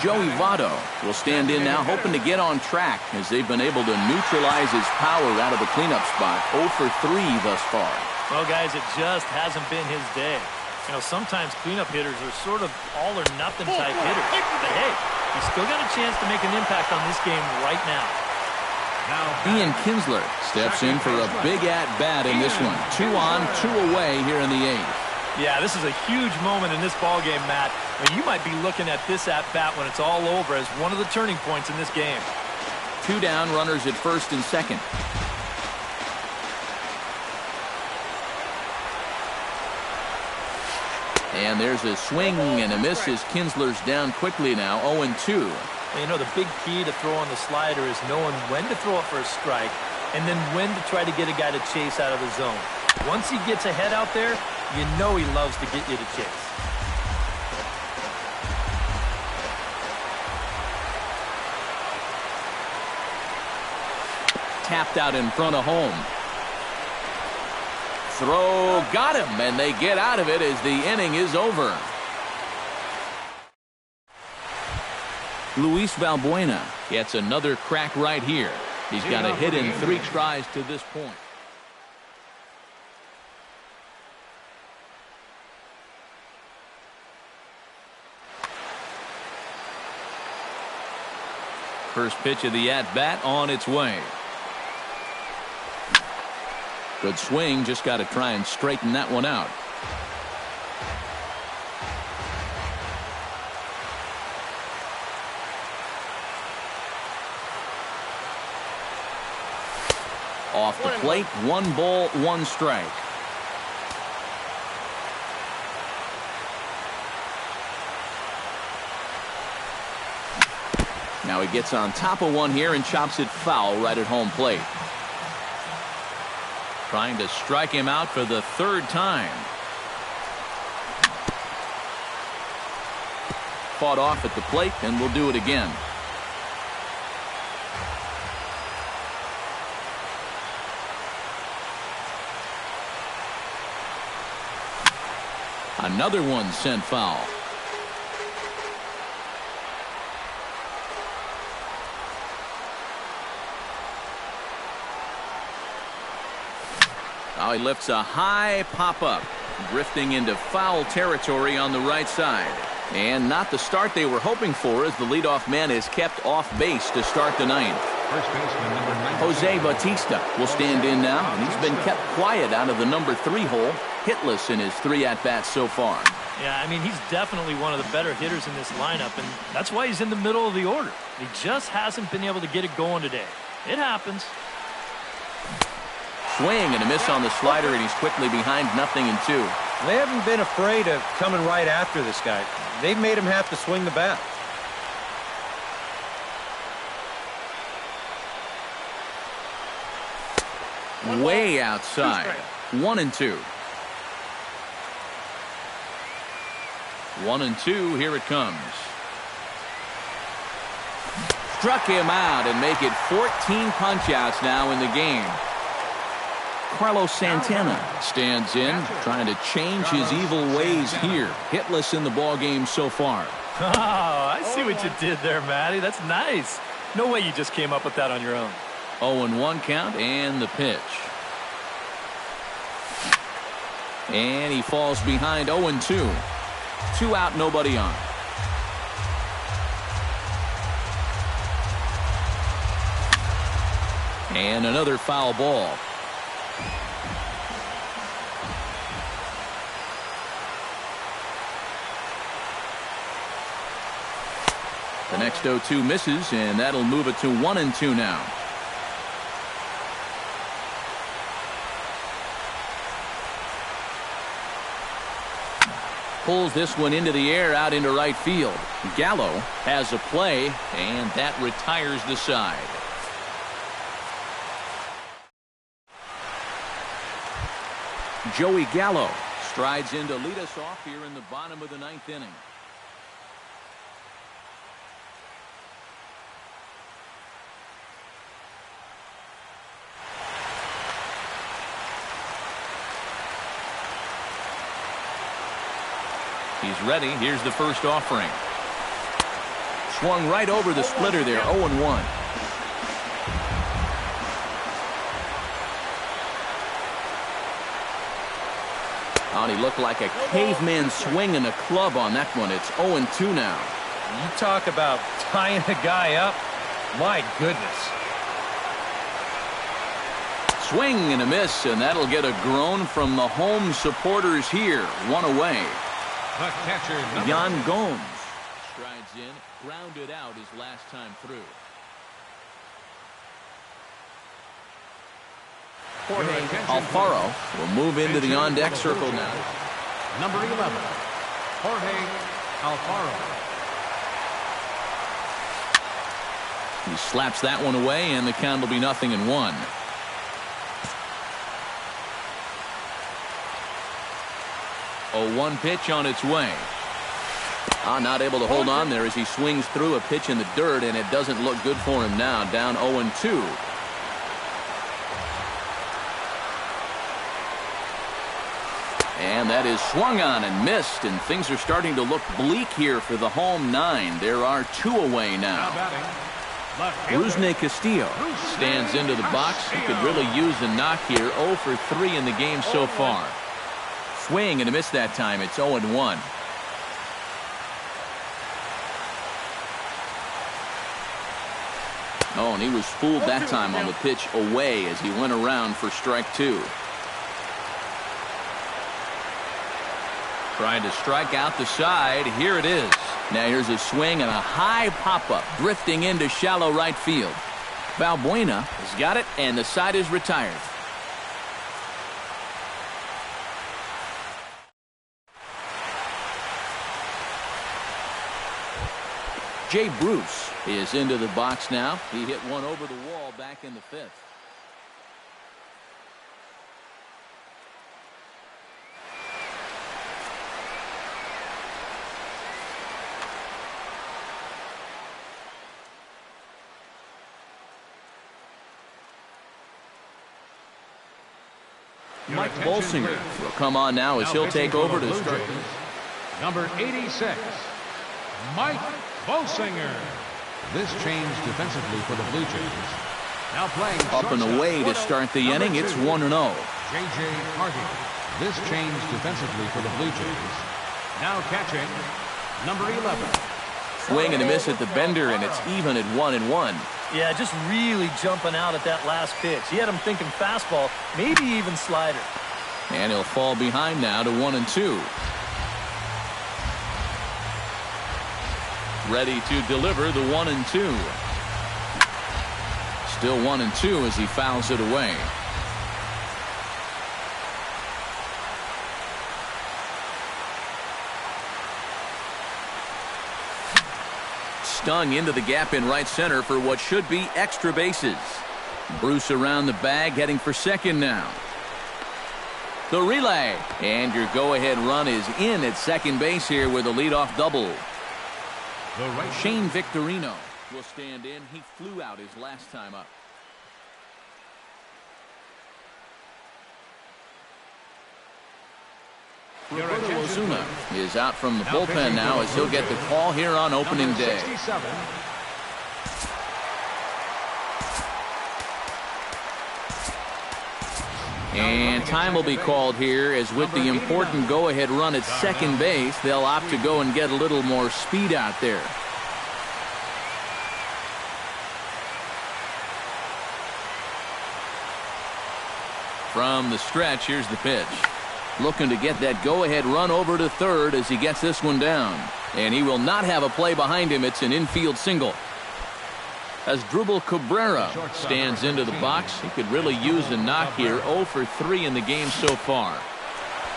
Joey Votto will stand in now, hoping to get on track as they've been able to neutralize his power out of the cleanup spot. 0 for 3 thus far. Well, guys, it just hasn't been his day. You know, sometimes cleanup hitters are sort of all-or-nothing type hitters. But hey, he's still got a chance to make an impact on this game right now. Ian Kinsler steps in for a big at-bat in this one. 2 on, 2 away here in the 8th. Yeah, this is a huge moment in this ballgame, Matt. I mean, you might be looking at this at-bat when it's all over as one of the turning points in this game. 2 down, runners at first and second. And there's a swing and a miss as Kinsler's down quickly now, 0-2. You know, the big key to throwing the slider is knowing when to throw it for a strike and then when to try to get a guy to chase out of the zone. Once he gets ahead out there, you know he loves to get you to chase. Tapped out in front of home. Throw, got him, and they get out of it as the inning is over. Luis Valbuena gets another crack right here. He's got a hit in 3 tries to this point. First pitch of the at-bat on its way. Good swing, just got to try and straighten that one out. Off the plate, 1 ball, 1 strike. Now he gets on top of one here and chops it foul right at home plate. Trying to strike him out for the 3rd time. Fought off at the plate, and will do it again. Another one sent foul. Now he lifts a high pop-up, drifting into foul territory on the right side. And not the start they were hoping for, as the leadoff man is kept off base to start the ninth. First baseman number 19. Jose Bautista will stand in now, and he's been kept quiet out of the number 3 hole, hitless in his 3 at-bats so far. Yeah, I mean, he's definitely one of the better hitters in this lineup, and that's why he's in the middle of the order. He just hasn't been able to get it going today. It happens. Swing and a miss on the slider, and he's quickly behind 0-2. They haven't been afraid of coming right after this guy. They've made him have to swing the bat. Way outside. 1-2. 1-2. Here it comes. Struck him out and make it 14 punch-outs now in the game. Carlos Santana stands in, trying to change his evil ways here. Hitless in the ballgame so far. Oh, I see what you did there, Matty. That's nice. No way you just came up with that on your own. 0-1 count and the pitch. And he falls behind 0-2. 2 out, nobody on. And another foul ball. The next 0-2 misses, and that'll move it to 1-2 now. Pulls this one into the air out into right field. Gallo has a play, and that retires the side. Joey Gallo strides in to lead us off here in the bottom of the 9th inning. He's ready. Here's the first offering. Swung right over the splitter there. 0-1. Oh, and he looked like a caveman swinging a club on that one. It's 0-2 now. You talk about tying a guy up. My goodness. Swing and a miss, and that'll get a groan from the home supporters here. 1 away. The catcher, Yan Gomes strides in, grounded out his last time through. Jorge Alfaro will move into the on-deck circle now. number 11, Jorge Alfaro. He slaps that one away, and the count will be 0-1. A 1 pitch on its way. Not able to hold on there as he swings through a pitch in the dirt, and it doesn't look good for him now. Down 0-2. And that is swung on and missed, and things are starting to look bleak here for the home 9. There are 2 away now. Rusney Castillo stands into the box. He could really use a knock here. 0 for 3 in the game so far. Swing and a miss that time. It's 0-1. Oh, and he was fooled that time on the pitch away as he went around for strike 2. Trying to strike out the side. Here it is. Now here's a swing and a high pop-up drifting into shallow right field. Valbuena has got it, and the side is retired. Jay Bruce is into the box now. He hit one over the wall back in the 5th. Mike Bolsinger will come on now as he'll take over to start. Number 86, Mike Bolsinger. This change defensively for the Blue Jays. Now playing up and away to start the inning. It's 1-0. J.J. Hardy. This change defensively for the Blue Jays. Now catching number 11. Swing and a miss at the bender, and it's even at 1-1. Yeah, just really jumping out at that last pitch. He had him thinking fastball, maybe even slider. And he'll fall behind now to 1-2. Ready to deliver the 1-2. Still 1-2 as he fouls it away. Stung into the gap in right center for what should be extra bases. Bruce around the bag, heading for second now. The relay, and your go-ahead run is in at second base here with a leadoff double. Shane Victorino will stand in. He flew out his last time up. Roberto Ozuna is out from the bullpen now as he'll get the call here on opening day. And time will be called here as with the important go-ahead run at second base, they'll opt to go and get a little more speed out there. From the stretch, here's the pitch. Looking to get that go-ahead run over to third as he gets this one down. And he will not have a play behind him. It's an infield single. As Drupal Cabrera stands into the box, he could really use a knock here. 0 for 3 in the game so far.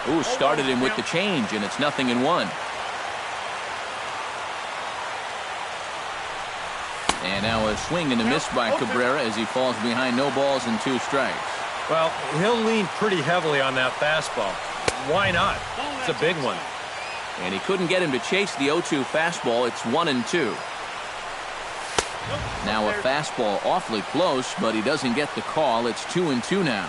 Ooh, started him with the change, and it's 0-1. And now a swing and a miss by Cabrera as he falls behind, no balls and 2 strikes. Well, he'll lean pretty heavily on that fastball. Why not? It's a big one. And he couldn't get him to chase the 0-2 fastball. It's 1-2. Now a fastball awfully close, but he doesn't get the call. It's 2-2 now.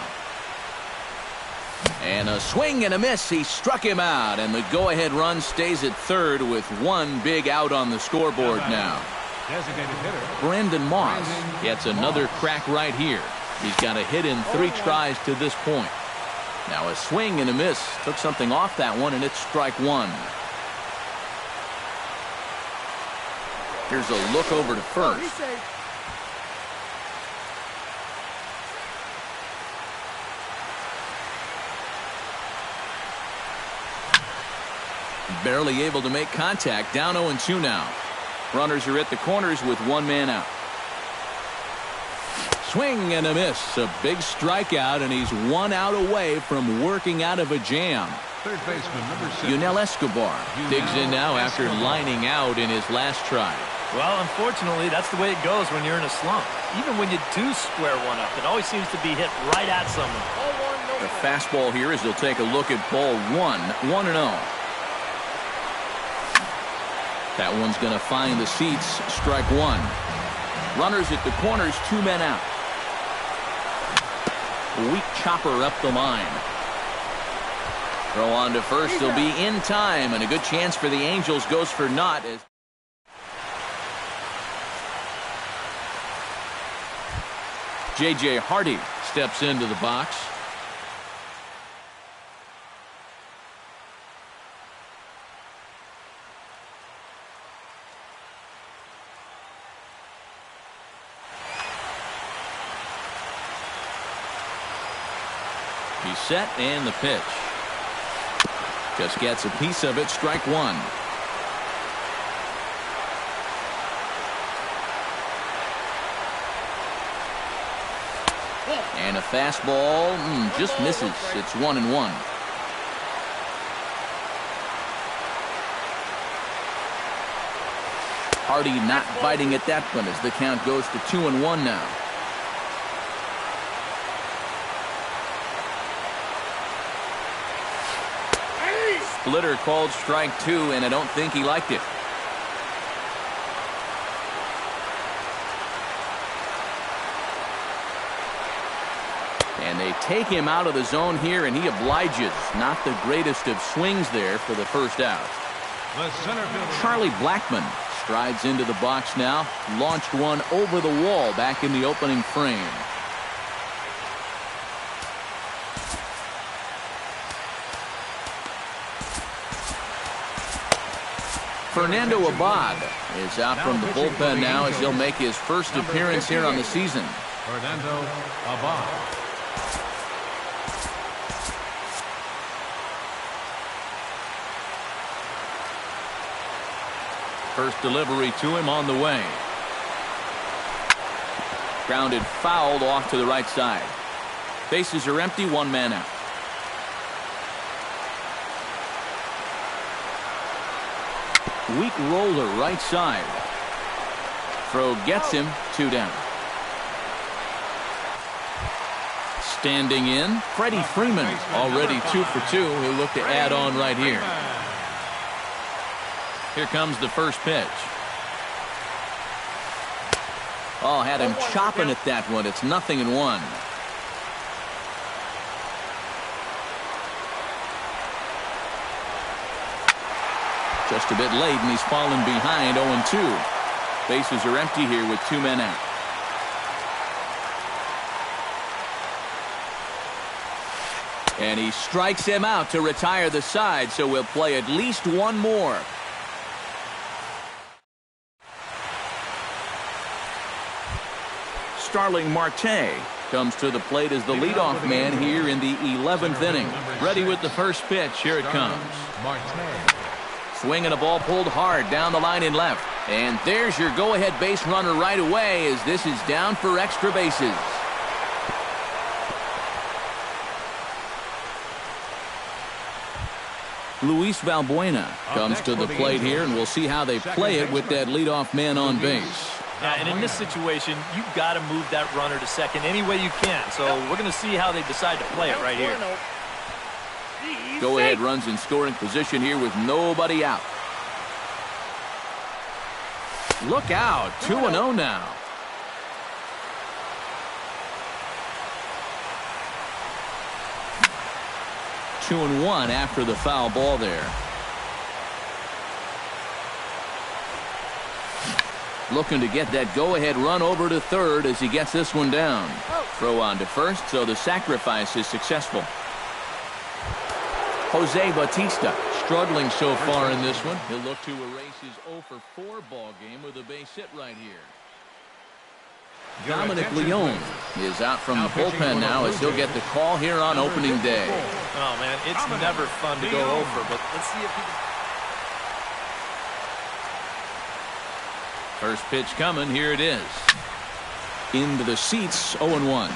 And a swing and a miss. He struck him out, and the go-ahead run stays at third with 1 big out on the scoreboard now. Designated hitter Brandon Moss gets another crack right here. He's got a hit in 3 tries to this point. Now a swing and a miss. Took something off that one, and it's strike 1. Here's a look over to first. Barely able to make contact. Down 0-2 now. Runners are at the corners with 1 man out. Swing and a miss. A big strikeout, and he's 1 out away from working out of a jam. Third baseman, number 6. Yunel Escobar digs in now after lining out in his last try. Well, unfortunately, that's the way it goes when you're in a slump. Even when you do square one up, it always seems to be hit right at someone. The fastball here as he'll take a look at ball 1, 1-0. That one's going to find the seats. Strike 1. Runners at the corners, 2 men out. Weak chopper up the line. Throw on to first. He'll be in time, and a good chance for the Angels goes for naught. As J.J. Hardy steps into the box. He's set, and the pitch. Just gets a piece of it. Strike 1. And a fastball just misses. It's 1-1. Hardy not biting at that one as the count goes to 2-1 now. Splitter called strike 2, and I don't think he liked it. And they take him out of the zone here, and he obliges. Not the greatest of swings there for the first out. The center fielder, Charlie Blackmon strides into the box now. Launched one over the wall back in the opening frame. Fernando Abad is out from the bullpen now as he'll make his first appearance here on the season. Fernando Abad. First delivery to him on the way. Grounded fouled off to the right side. Bases are empty, one man out. Weak roller right side. Throw gets him, 2 down. Standing in, Freddie Freeman, already 2 for 2. He'll look to add on right here. Here comes the first pitch. Oh, had him chopping at that one. It's 0-1. Just a bit late, and he's fallen behind 0-2. Bases are empty here with 2 men out. And he strikes him out to retire the side, so we'll play at least one more. Starling Marte comes to the plate as the leadoff man here in the 11th inning. Ready with the first pitch. Here it comes. Swing and a ball pulled hard down the line in left. And there's your go-ahead base runner right away as this is down for extra bases. Luis Valbuena comes to the plate here, and we'll see how they play it with that leadoff man on base. Yeah, and in this situation, you've got to move that runner to second any way you can. So we're going to see how they decide to play it right here. Go-ahead runs in scoring position here with nobody out. Look out, 2-0 now. Two and one after the foul ball there. Looking to get that go-ahead run over to third as he gets this one down. Throw on to first, so the sacrifice is successful. Jose Bautista struggling so far in this one. He'll look to erase his 0-for-4 ball game with a base hit right here. Dominic Leone is out from the bullpen now as he'll get the call here on opening day. Oh, man, it's never fun to go over, but let's see if he can. First pitch coming. Here it is. Into the seats, 0-1.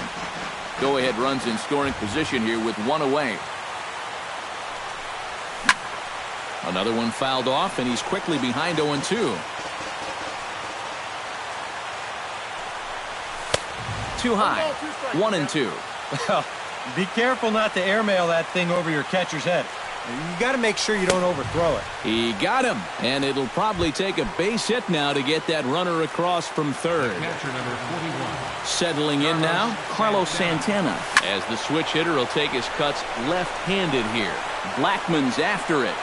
Go-ahead runs in scoring position here with one away. Another one fouled off, and he's quickly behind 0-2. Too high. 1-2. Well, be careful not to airmail that thing over your catcher's head. You got to make sure you don't overthrow it. He got him, and it'll probably take a base hit now to get that runner across from third. Catcher number 41. Settling in now, Carlos Santana, as the switch hitter will take his cuts left-handed here. Blackman's after it.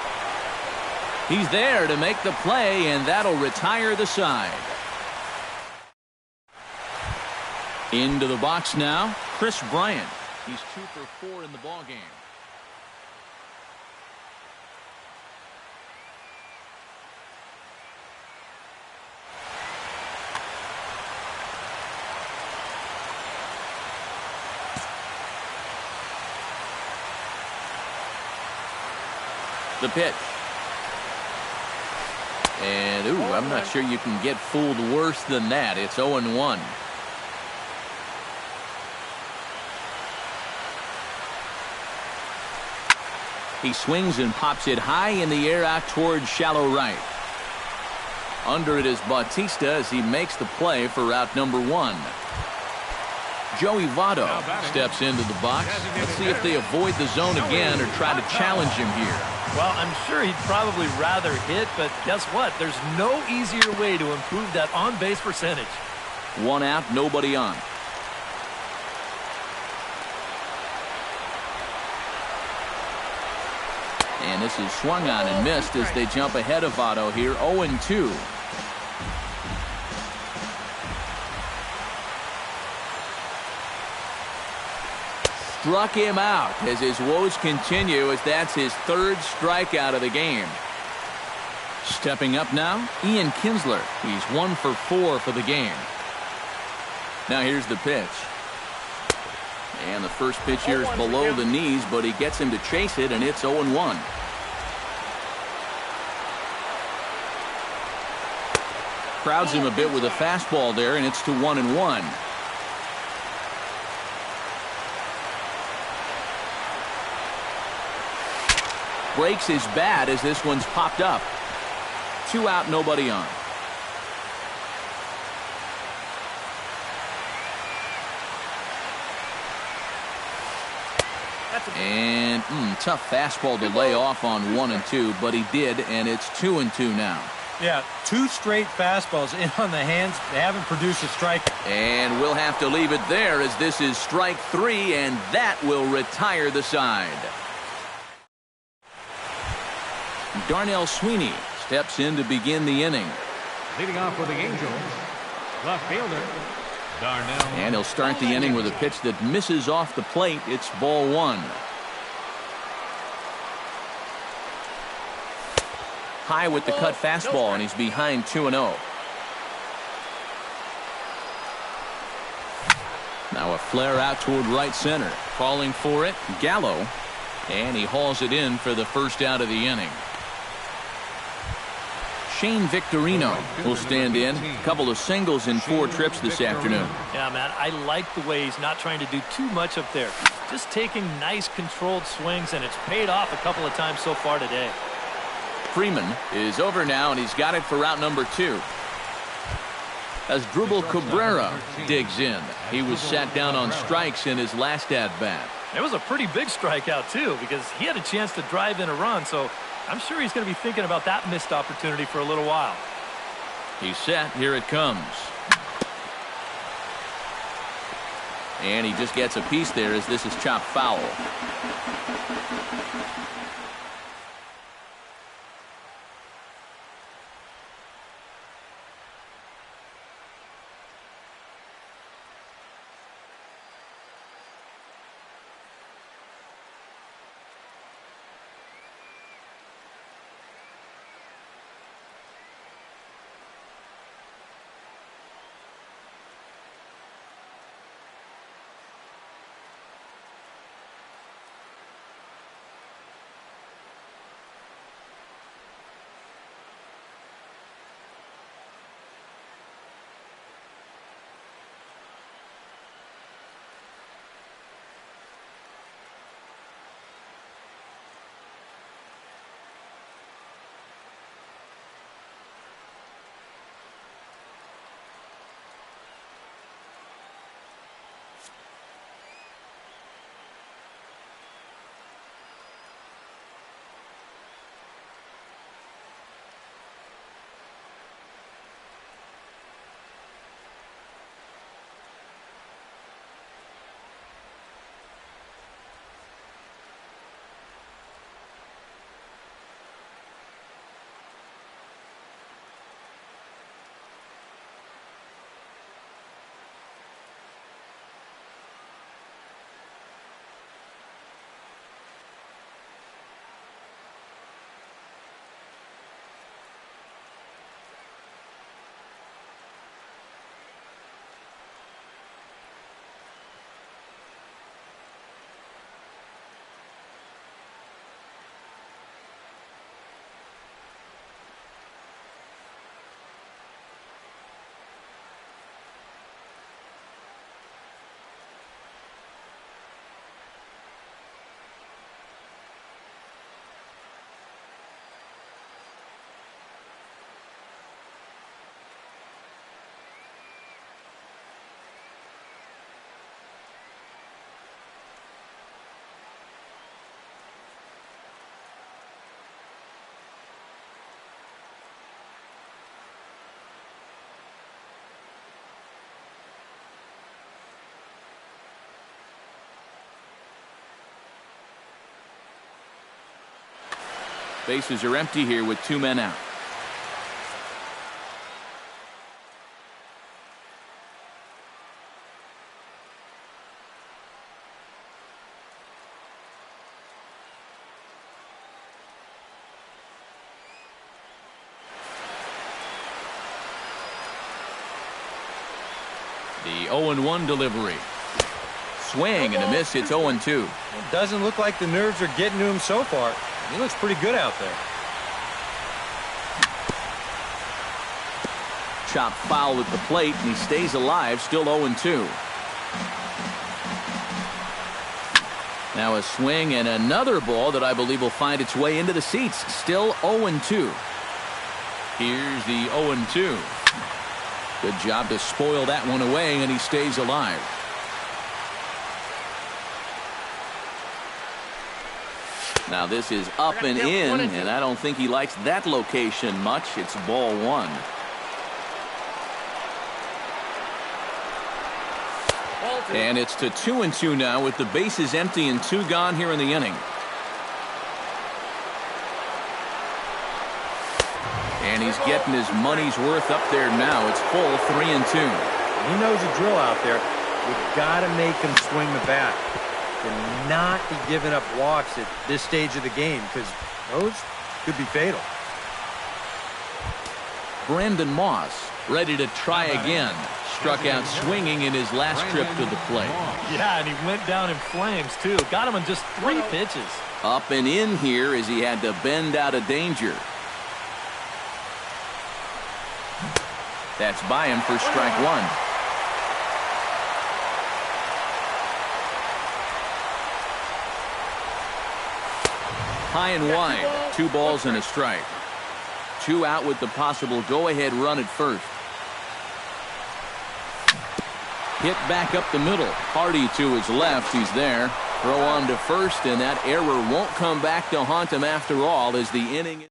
He's there to make the play, and that'll retire the side. Into the box now, Chris Bryant. He's 2 for 4 in the ballgame. The pitch. And, I'm not sure you can get fooled worse than that. It's 0-1. He swings and pops it high in the air out towards shallow right. Under it is Bautista as he makes the play for route number 1. Joey Votto steps into the box. Let's see if they avoid the zone again or try to challenge him here. Well, I'm sure he'd probably rather hit, but guess what? There's no easier way to improve that on-base percentage. One out, nobody on. And this is swung on and missed as they jump ahead of Votto here, 0-2. Struck him out as his woes continue as that's his third strikeout of the game. Stepping up now, Ian Kinsler. He's 1 for 4 for the game. Now here's the pitch. And the first pitch here is below the knees, but he gets him to chase it, and it's 0-1. Crowds him a bit with a fastball there, and it's to 1-1. Breaks his bat as this one's popped up. 2 out, nobody on. And tough fastball to lay off on 1 and 2, but he did, and it's 2 and 2 now. Yeah, 2 straight fastballs in on the hands. They haven't produced a strike. And we'll have to leave it there as this is strike 3, and that will retire the side. Darnell Sweeney steps in to begin the inning. Leading off for the Angels, left fielder, Darnell. And he'll start the inning with a pitch that misses off the plate. It's ball 1. High with the cut fastball, and he's behind 2-0. Now a flare out toward right center. Calling for it, Gallo. And he hauls it in for the first out of the inning. Shane Victorino will stand in. A couple of singles in 4 trips this afternoon. Yeah, man, I like the way he's not trying to do too much up there. Just taking nice controlled swings, and it's paid off a couple of times so far today. Freeman is over now, and he's got it for route number 2. As Dribble Cabrera digs in. He was sat down on strikes in his last at-bat. It was a pretty big strikeout, too, because he had a chance to drive in a run, so I'm sure he's going to be thinking about that missed opportunity for a little while. He's set. Here it comes. And he just gets a piece there as this is chopped foul. Bases are empty here with 2 men out. The 0-1 delivery. Swing and a miss. It's 0-2. It doesn't look like the nerves are getting to him so far. He looks pretty good out there. Chopped foul at the plate, and he stays alive, still 0-2. Now a swing and another ball that I believe will find its way into the seats. Still 0-2. Here's the 0-2. Good job to spoil that one away, and he stays alive. Now this is up and in, and I don't think he likes that location much. It's ball one. And it's to 2-2 now with the bases empty and 2 gone here in the inning. And he's getting his money's worth up there now. It's full 3-2. He knows the drill out there. You've got to make him swing the bat. And not be giving up walks at this stage of the game, because those could be fatal. Brandon Moss ready to try again. Struck out swinging in his last trip to the plate. Yeah, and he went down in flames, too. Got him in just 3 pitches. Up and in here as he had to bend out of danger. That's by him for strike one. High and wide. 2 balls and a strike. 2 out with the possible go-ahead run at first. Hit back up the middle. Hardy to his left. He's there. Throw on to first, and that error won't come back to haunt him after all as the inning.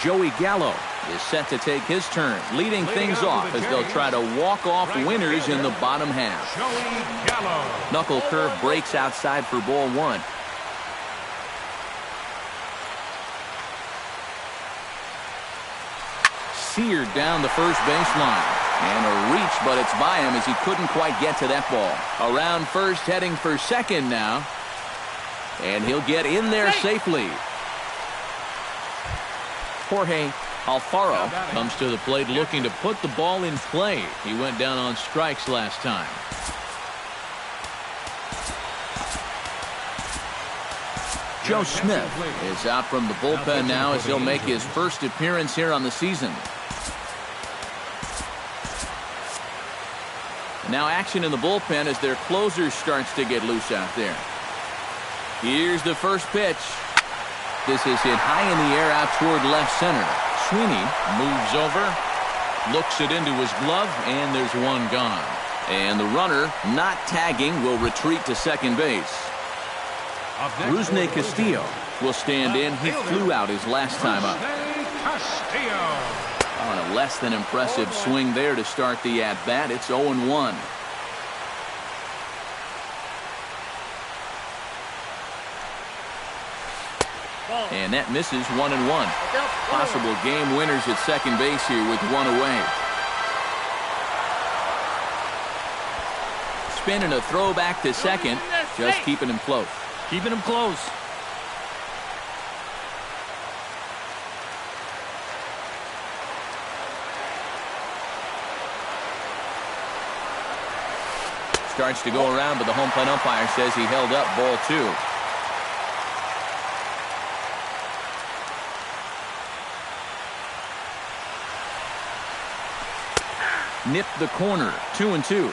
Joey Gallo is set to take his turn, leading things off as they'll try to walk off winners in the bottom half. Joey Gallo. Knuckle curve breaks outside for ball one. Seared down the first baseline. And a reach, but it's by him as he couldn't quite get to that ball. Around first, heading for second now. And he'll get in there safely. Jorge Alfaro comes to the plate looking to put the ball in play. He went down on strikes last time. Joe Smith is out from the bullpen now as he'll make his first appearance here on the season. Now action in the bullpen as their closer starts to get loose out there. Here's the first pitch. This is hit high in the air out toward left center. Sweeney moves over, looks it into his glove, and there's one gone. And the runner, not tagging, will retreat to second base. Rusney Castillo will stand in. He flew out his last time up. On a less than impressive swing there to start the at-bat. It's 0-1. And that misses 1-1. Possible game winners at second base here with 1 away. Spin and a throw back to second. Just keeping him close. Keeping him close. Starts to go around, but the home plate umpire says he held up ball 2. Nipped the corner. 2-2.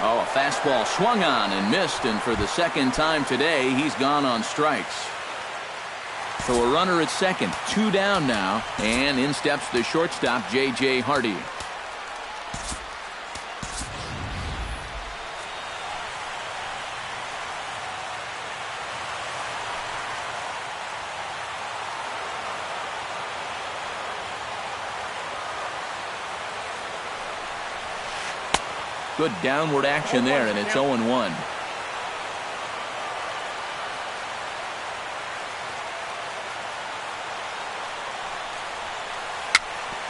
Oh, a fastball swung on and missed, and for the second time today, he's gone on strikes. So a runner at second, 2 down now, and in steps the shortstop, J.J. Hardy. Good downward action there, and it's 0-1.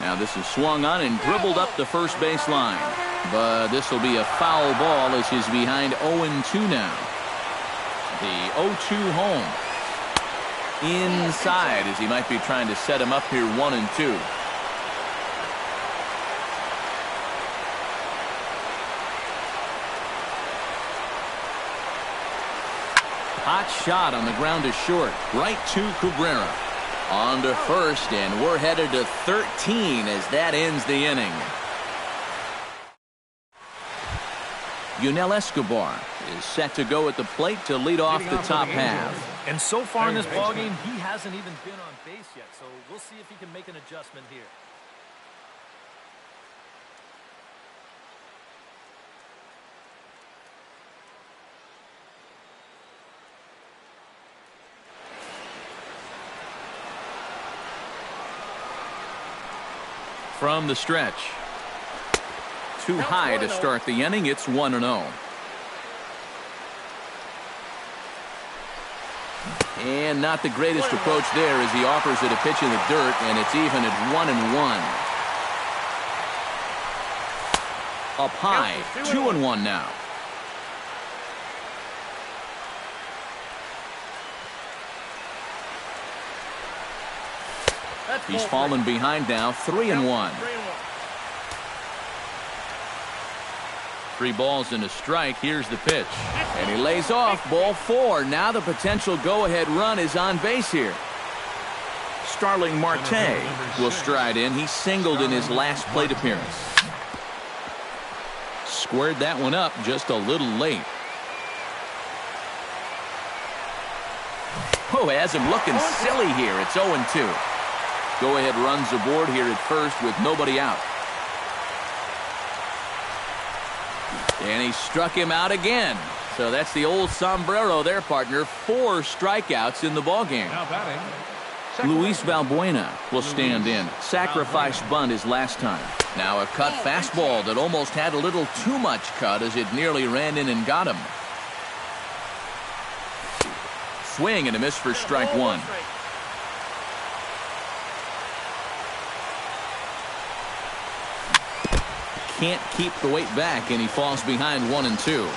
Now this is swung on and dribbled up the first base line. But this will be a foul ball as he's behind 0-2 now. The 0-2 home. Inside as he might be trying to set him up here 1-2. Hot shot on the ground is short. Right to Cabrera. On to first, and we're headed to 13 as that ends the inning. Yunel Escobar is set to go at the plate to lead off the top half. And so far in this ballgame, he hasn't even been on base yet, so we'll see if he can make an adjustment here. From the stretch. Too high to start the inning. It's 1-0. And not the greatest approach there as he offers it a pitch in the dirt, and it's even at 1-1. Up high, 2-1 now. He's fallen behind now, 3-1. 3 balls and a strike. Here's the pitch. And he lays off, ball 4. Now the potential go-ahead run is on base here. Starling Marte will stride in. He singled in his last plate appearance. Squared that one up just a little late. Oh, has him looking silly here. It's 0-2. Go-ahead runs aboard here at first with nobody out. And he struck him out again. So that's the old sombrero there, partner. 4 strikeouts in the ballgame. Now batting, Luis Valbuena will stand in. Sacrifice bunt his last time. Now a cut fastball that almost had a little too much cut as it nearly ran in and got him. Swing and a miss for strike 1. Can't keep the weight back, and he falls behind 1-2.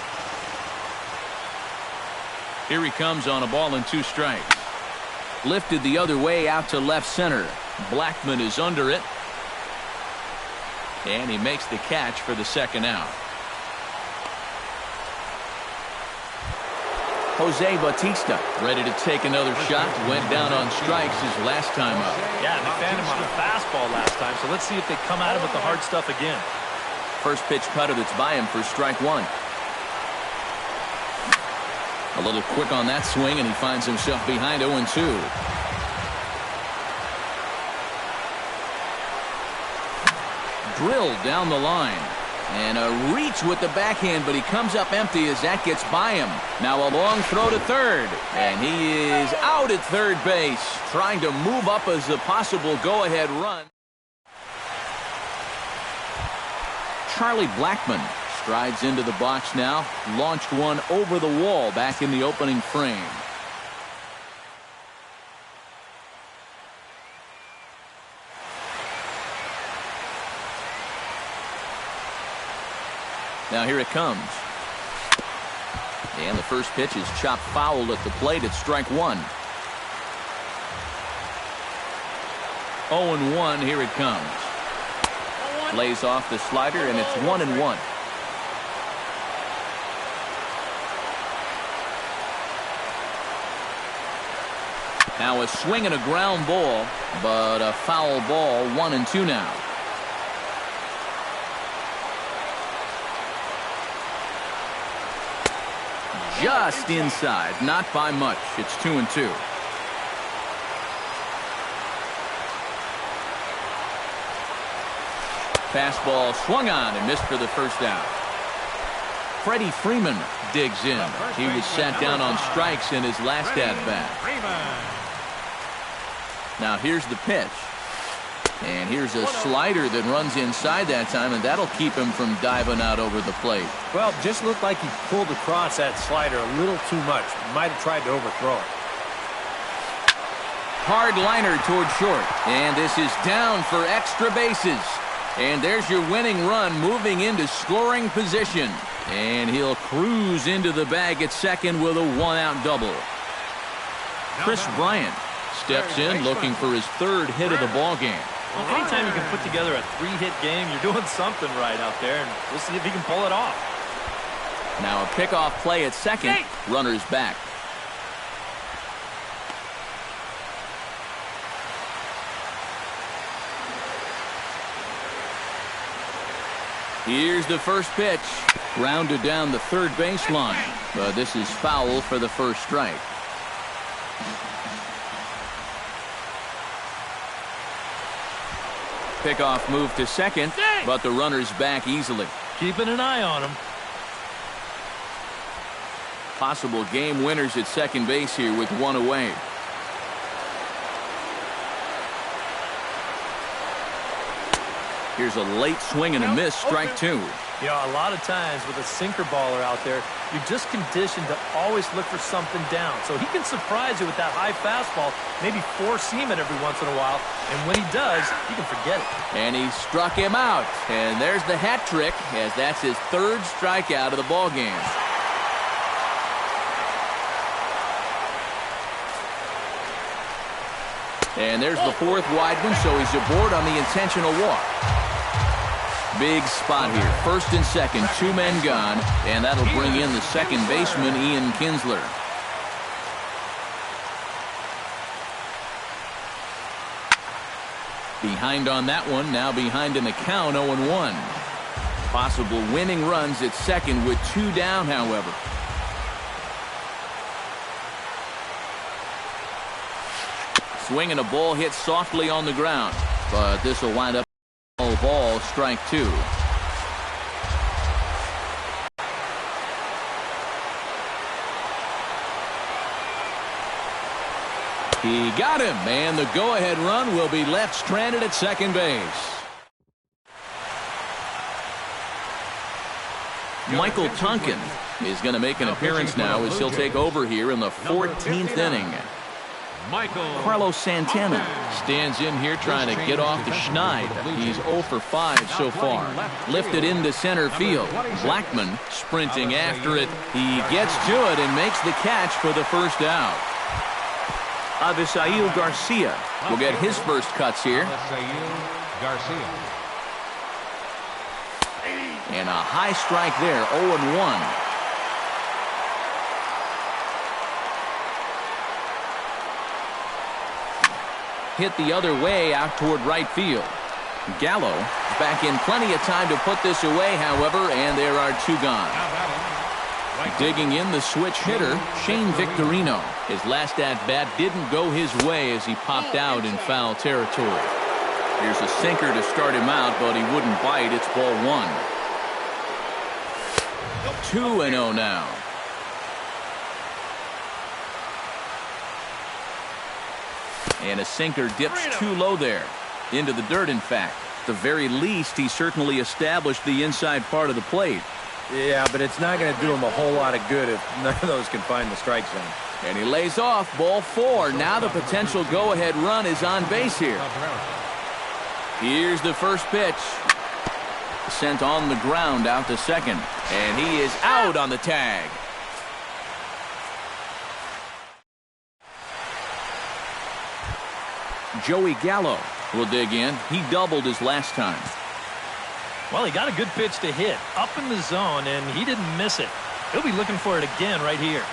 Here he comes on a ball and 2 strikes. Lifted the other way out to left center. Blackman is under it. And he makes the catch for the second out. Jose Bautista ready to take another shot. Went down on strikes his last time up. Yeah, they found him on a fastball last time, so let's see if they come at him with the hard stuff again. First pitch cutter that's by him for strike 1. A little quick on that swing, and he finds himself behind 0-2. Drilled down the line. And a reach with the backhand, but he comes up empty as that gets by him. Now a long throw to third. And he is out at third base, trying to move up as a possible go-ahead run. Charlie Blackman strides into the box now. Launched one over the wall back in the opening frame. Now here it comes. And the first pitch is chopped foul at the plate at strike 1. 0-1, here it comes. Lays off the slider, and it's 1-1. Now a swing and a ground ball, but a foul ball, 1-2 now. Just inside, not by much. It's 2-2. Fastball swung on and missed for the first out. Freddie Freeman digs in. He was sat down on strikes in his last at-bat. Now here's the pitch. And here's a slider that runs inside that time, and that'll keep him from diving out over the plate. Well, just looked like he pulled across that slider a little too much. Might have tried to overthrow it. Hard liner toward short. And this is down for extra bases. And there's your winning run moving into scoring position. And he'll cruise into the bag at second with a one-out double. Chris Bryant steps in looking for his third hit of the ball game. Well, anytime you can put together a 3-hit game, you're doing something right out there, and we'll see if he can pull it off. Now a pickoff play at second. Runners back. Here's the first pitch. Grounded down the third baseline. But this is foul for the first strike. Pickoff move to second, but the runner's back easily. Keeping an eye on him. Possible game winners at second base here with one away. Here's a late swing and a miss, strike two. You know, a lot of times with a sinker baller out there, you're just conditioned to always look for something down. So he can surprise you with that high fastball, maybe four-seam it every once in a while. And when he does, you can forget it. And he struck him out. And there's the hat trick, as that's his third strikeout of the ball game. And there's the fourth wide one, so he's aboard on the intentional walk. Big spot here. First and second, two men gone, and that'll bring in the second baseman, Ian Kinsler. Behind on that one, now behind in the count, 0-1. Possible winning runs at second with two down, however. Swing and a ball hit softly on the ground, but this will wind up ball, strike two. He got him, and the go-ahead run will be left stranded at second base. Michael Tonkin is going to make an appearance now as he'll take over here in the 14th inning. Carlos Santana stands in here trying to get off the schneid. He's 0 for 5 so far. Lifted into center field. Blackman sprinting after it. He gets to it and makes the catch for the first out. Avisail Garcia will get his first cuts here. And a high strike there, 0-1. Hit the other way out toward right field. Gallo back in plenty of time to put this away, however, and there are two gone. Digging in the switch hitter, Shane Victorino. His last at-bat didn't go his way as he popped out in foul territory. Here's a sinker to start him out, but he wouldn't bite. It's ball one. 2-0 now. And a sinker dips too low there. Into the dirt, in fact. At the very least, he certainly established the inside part of the plate. Yeah, but it's not going to do him a whole lot of good if none of those can find the strike zone. And he lays off, ball four. Now the potential go-ahead run is on base here. Here's the first pitch. Sent on the ground out to second. And he is out on the tag. Joey Gallo will dig in. He doubled his last time. Well, he got a good pitch to hit up in the zone, and he didn't miss it. He'll be looking for it again right here.